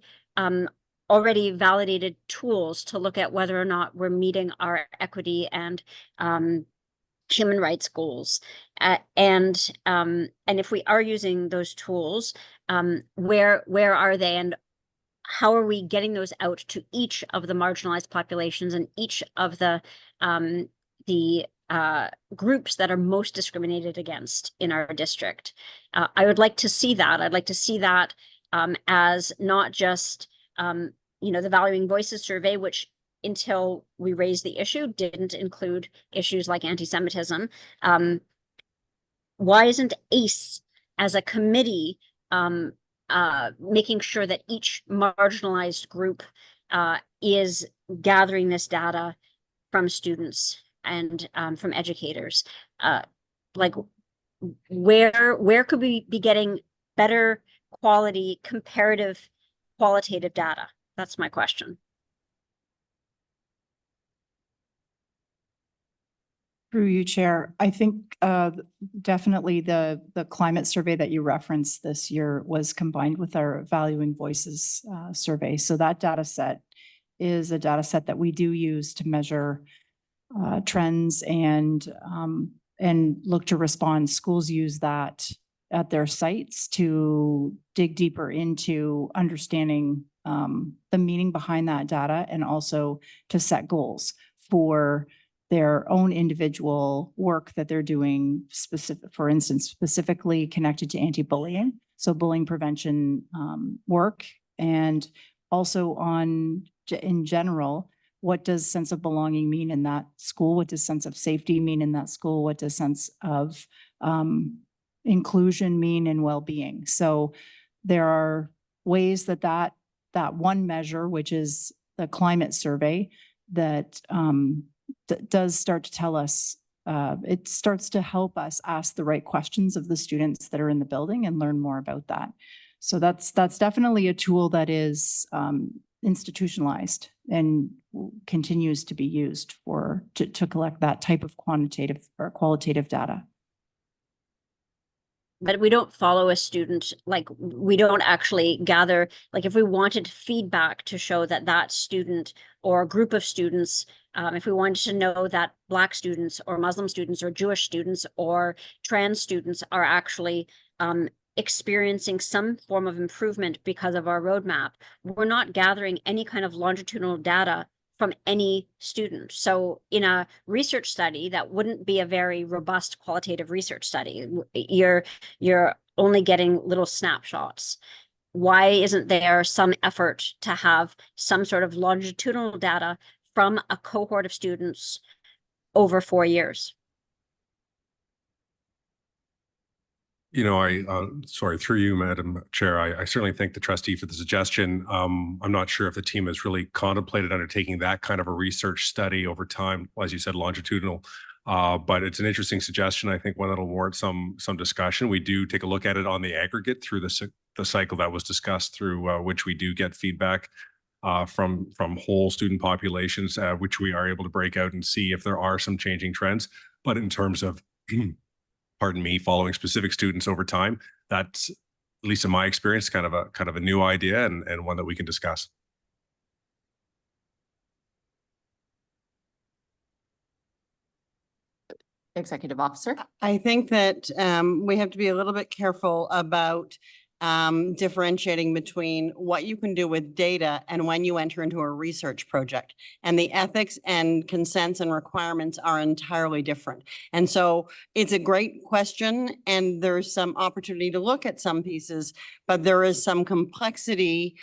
already validated tools to look at whether or not we're meeting our equity and human rights goals? And if we are using those tools, where are they, and how are we getting those out to each of the marginalized populations and each of the groups that are most discriminated against in our district? I would like to see that. I'd like to see that as not just, the Valuing Voices survey, which until we raised the issue didn't include issues like anti-Semitism. Why isn't ACE as a committee making sure that each marginalized group is gathering this data from students and from educators? Like, where could we be getting better quality, comparative, qualitative data? That's my question. Through you, Chair. I think definitely the climate survey that you referenced this year was combined with our Valuing Voices survey. So that data set is a data set that we do use to measure trends and look to respond. Schools use that at their sites to dig deeper into understanding the meaning behind that data, and also to set goals for their own individual work that they're doing, for instance, specifically connected to anti-bullying. So bullying prevention work, and also in general, what does sense of belonging mean in that school? What does sense of safety mean in that school? What does sense of inclusion mean in well-being? So there are ways that one measure, which is the climate survey, that does start to tell us, it starts to help us ask the right questions of the students that are in the building and learn more about that. So that's definitely a tool that is institutionalized and continues to be used to collect that type of quantitative or qualitative data. But we don't follow a student, like we don't actually gather, like if we wanted feedback to show that that student or a group of students, if we wanted to know that Black students or Muslim students or Jewish students or trans students are actually experiencing some form of improvement because of our roadmap, we're not gathering any kind of longitudinal data from any student. So in a research study, that wouldn't be a very robust qualitative research study. You're only getting little snapshots. Why isn't there some effort to have some sort of longitudinal data from a cohort of students over 4 years? Sorry, through you, Madam Chair, I certainly thank the trustee for the suggestion. I'm not sure if the team has really contemplated undertaking that kind of a research study over time, as you said, longitudinal. But it's an interesting suggestion. I think one that'll warrant some discussion. We do take a look at it on the aggregate through the cycle that was discussed, through which we do get feedback from whole student populations, which we are able to break out and see if there are some changing trends. But in terms of pardon me, following specific students over time, that's, at least in my experience, kind of a new idea and one that we can discuss. Executive Officer. I think that we have to be a little bit careful about differentiating between what you can do with data and when you enter into a research project. And the ethics and consents and requirements are entirely different. And so it's a great question, and there's some opportunity to look at some pieces, but there is some complexity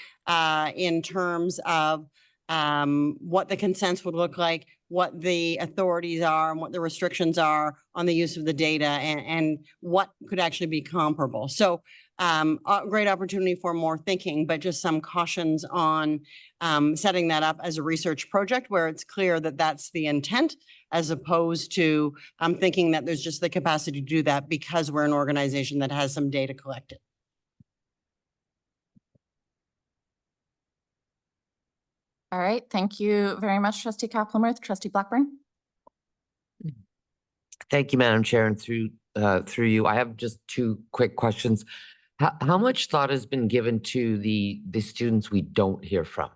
in terms of what the consents would look like, what the authorities are, and what the restrictions are on the use of the data, and what could actually be comparable. So a great opportunity for more thinking, but just some cautions on setting that up as a research project where it's clear that that's the intent, as opposed to thinking that there's just the capacity to do that because we're an organization that has some data collected. All right, thank you very much, Trustee Kaplan-Meier. Trustee Blackburn? Thank you, Madam Chair, and through you, I have just two quick questions. How much thought has been given to the students we don't hear from?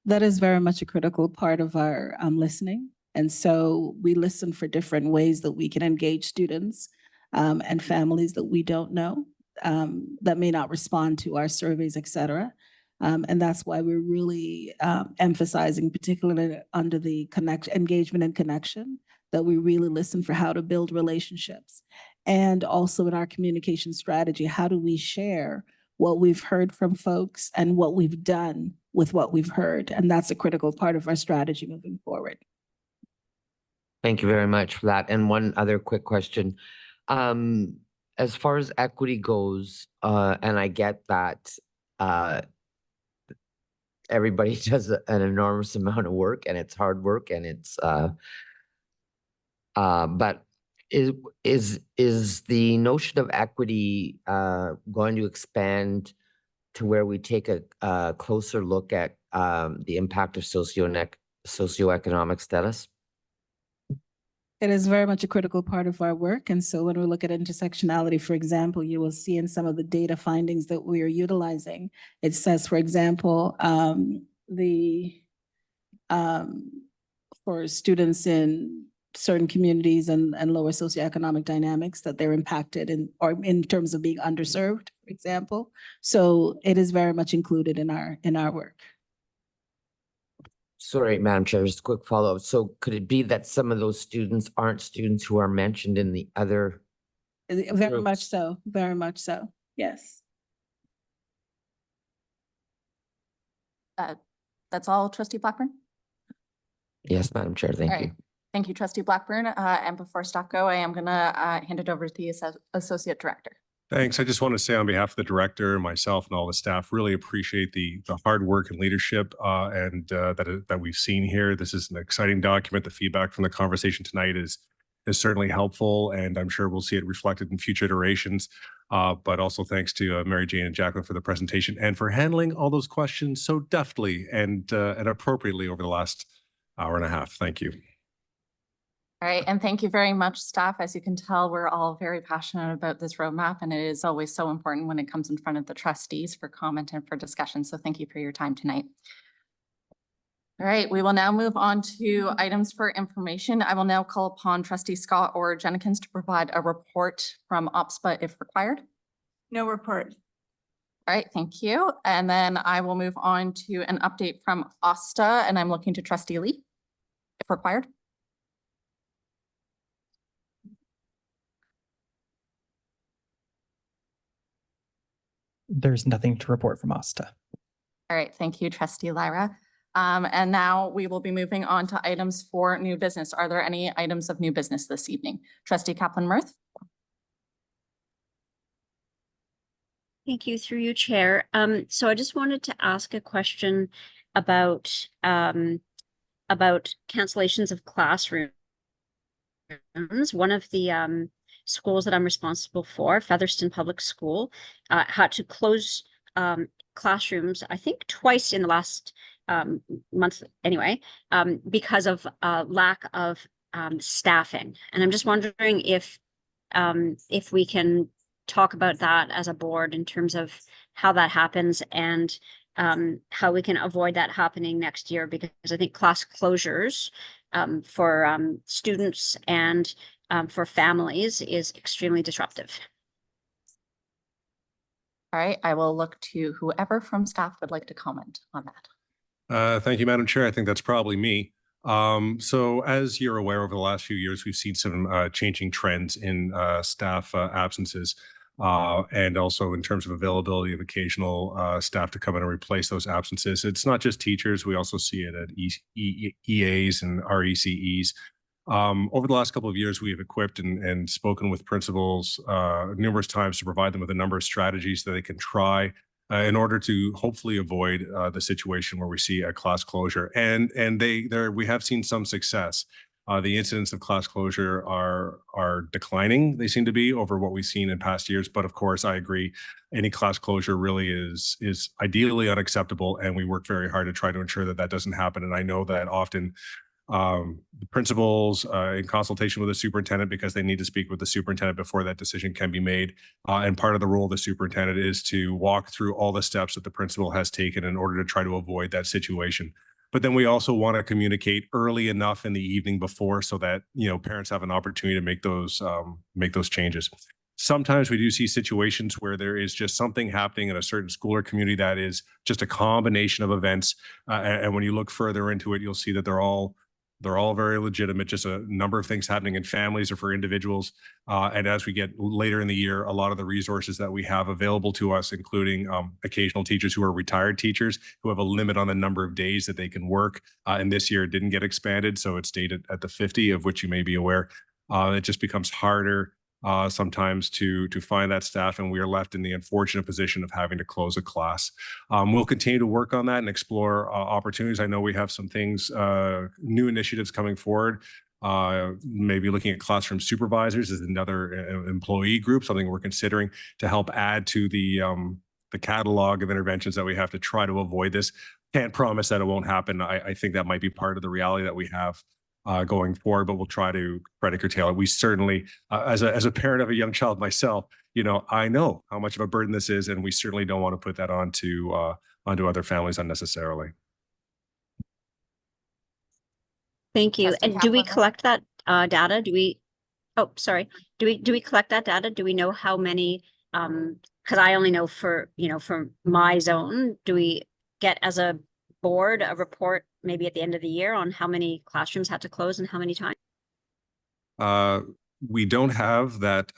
That is very much a critical part of our listening. And so we listen for different ways that we can engage students and families that we don't know, that may not respond to our surveys, et cetera. And that's why we're really emphasizing, particularly under the engagement and connection, that we really listen for how to build relationships. And also in our communication strategy, how do we share what we've heard from folks and what we've done with what we've heard? And that's a critical part of our strategy moving forward. Thank you very much for that. And one other quick question. As far as equity goes, and I get that everybody does an enormous amount of work and it's hard work and it's but is the notion of equity going to expand to where we take a closer look at the impact of socioeconomic status? It is very much a critical part of our work. And so when we look at intersectionality, for example, you will see in some of the data findings that we are utilizing, it says, for example, for students in certain communities and lower socioeconomic dynamics, that they're impacted in terms of being underserved, for example. So it is very much included in our work. Sorry, Madam Chair, just a quick follow-up. So could it be that some of those students aren't students who are mentioned in the other? Very much so, very much so, yes. That's all, Trustee Blackburn? Yes, Madam Chair, thank All you. right. Thank you, Trustee Blackburn. And before staff go, I am going to hand it over to the Associate Director. Thanks. I just want to say on behalf of the director, myself, and all the staff, really appreciate the hard work and leadership that we've seen here. This is an exciting document. The feedback from the conversation tonight is certainly helpful, and I'm sure we'll see it reflected in future iterations. But also thanks to Mary Jane and Jacqueline for the presentation and for handling all those questions so deftly and appropriately over the last hour and a half. Thank you. All right, and thank you very much, staff. As you can tell, we're all very passionate about this roadmap, and it is always so important when it comes in front of the trustees for comment and for discussion. So thank you for your time tonight. All right, we will now move on to items for information. I will now call upon Trustee Scott or Jenkins to provide a report from OPSPA if required. No report. All right, thank you. And then I will move on to an update from OSTA, and I'm looking to Trustee Lee if required. There's nothing to report from OSTA. All right, thank you, Trustee Lyra. And now we will be moving on to items for new business. Are there any items of new business this evening? Trustee Kaplan-Meier. Thank you, through you, Chair. So I just wanted to ask a question about cancellations of classrooms. One of the schools that I'm responsible for, Featherston Public School, had to close classrooms, I think twice in the last month anyway, because of lack of staffing. And I'm just wondering if we can talk about that as a board in terms of how that happens and how we can avoid that happening next year, because I think class closures for students and for families is extremely disruptive. All right, I will look to whoever from staff would like to comment on that. Thank you, Madam Chair. I think that's probably me. So as you're aware, over the last few years, we've seen some changing trends in staff absences. And also in terms of availability of occasional staff to come in and replace those absences. It's not just teachers. We also see it at EAs and RECEs. Over the last couple of years, we have equipped and spoken with principals numerous times to provide them with a number of strategies that they can try in order to hopefully avoid the situation where we see a class closure. And we have seen some success. The incidents of class closure are declining. They seem to be over what we've seen in past years. But of course, I agree, any class closure really is ideally unacceptable, and we work very hard to try to ensure that that doesn't happen. And I know that often the principals in consultation with the superintendent, because they need to speak with the superintendent before that decision can be made. And part of the role of the superintendent is to walk through all the steps that the principal has taken in order to try to avoid that situation. But then we also want to communicate early enough in the evening before, so that parents have an opportunity to make those changes. Sometimes we do see situations where there is just something happening in a certain school or community that is just a combination of events. And when you look further into it, you'll see that they're all very legitimate, just a number of things happening in families or for individuals. And as we get later in the year, a lot of the resources that we have available to us, including occasional teachers who are retired teachers who have a limit on the number of days that they can work. And this year it didn't get expanded, so it stayed at the 50, of which you may be aware. It just becomes harder sometimes to find that staff, and we are left in the unfortunate position of having to close a class. We'll continue to work on that and explore opportunities. I know we have some things, new initiatives coming forward. Maybe looking at classroom supervisors is another employee group, something we're considering to help add to the catalog of interventions that we have to try to avoid this. Can't promise that it won't happen. I think that might be part of the reality that we have going forward, but we'll try to curtail it. We certainly, as a parent of a young child myself, I know how much of a burden this is, and we certainly don't want to put that onto other families unnecessarily. Thank you. Trustee And do we Kaplan? collect that data? Do we collect that data? Do we know how many, because I only know for my zone, do we get as a board a report maybe at the end of the year on how many classrooms had to close and how many times? We don't have that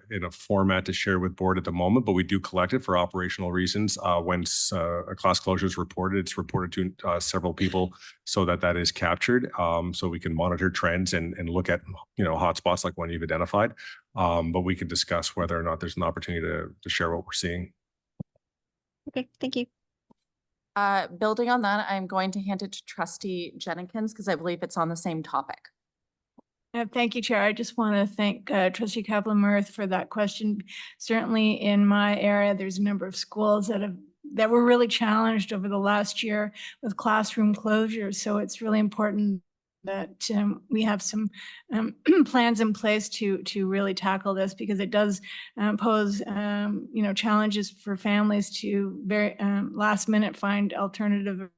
in a format to share with board at the moment, but we do collect it for operational reasons. When a class closure is reported, it's reported to several people so that is captured, so we can monitor trends and look at hotspots like one you've identified. But we can discuss whether or not there's an opportunity to share what we're seeing. Okay, thank you. Building on that, I'm going to hand it to Trustee Jenkins because I believe it's on the same topic. Thank you, Chair. I just want to thank Trustee Kaplan-Murth for that question. Certainly in my area, there's a number of schools that were really challenged over the last year with classroom closures. So it's really important that we have some plans in place to really tackle this, because it does pose challenges for families to very last minute find alternative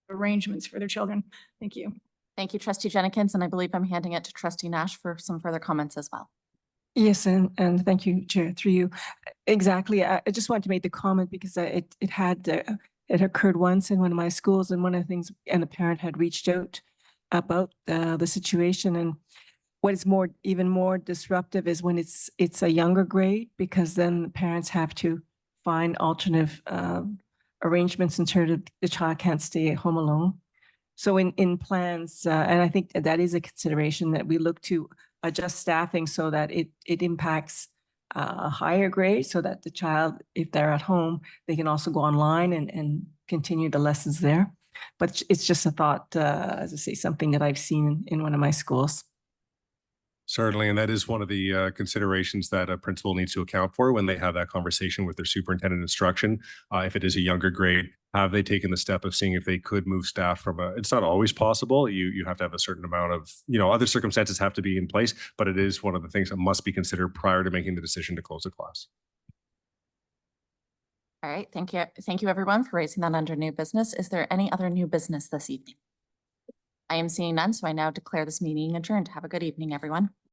arrangements for their children. Thank you. Thank you, Trustee Jenkins, and I believe I'm handing it to Trustee Nash for some further comments as well. Yes, and thank you, Chair, through you. Exactly. I just wanted to make the comment because it occurred once in one of my schools, and one of the things, and a parent had reached out about the situation. And what is even more disruptive is when it's a younger grade, because then the parents have to find alternative arrangements in terms of the child can't stay at home alone. So in plans, and I think that is a consideration, that we look to adjust staffing so that it impacts a higher grade, so that the child, if they're at home, they can also go online and continue the lessons there. But it's just a thought, as I say, something that I've seen in one of my schools. Certainly, and that is one of the considerations that a principal needs to account for when they have that conversation with their superintendent of instruction. If it is a younger grade, have they taken the step of seeing if they could move staff from it's not always possible. You have to have a certain amount of, other circumstances have to be in place, but it is one of the things that must be considered prior to making the decision to close a class. All right, thank you. Thank you, everyone, for raising that under new business. Is there any other new business this evening? I am seeing none, so I now declare this meeting adjourned. Have a good evening, everyone.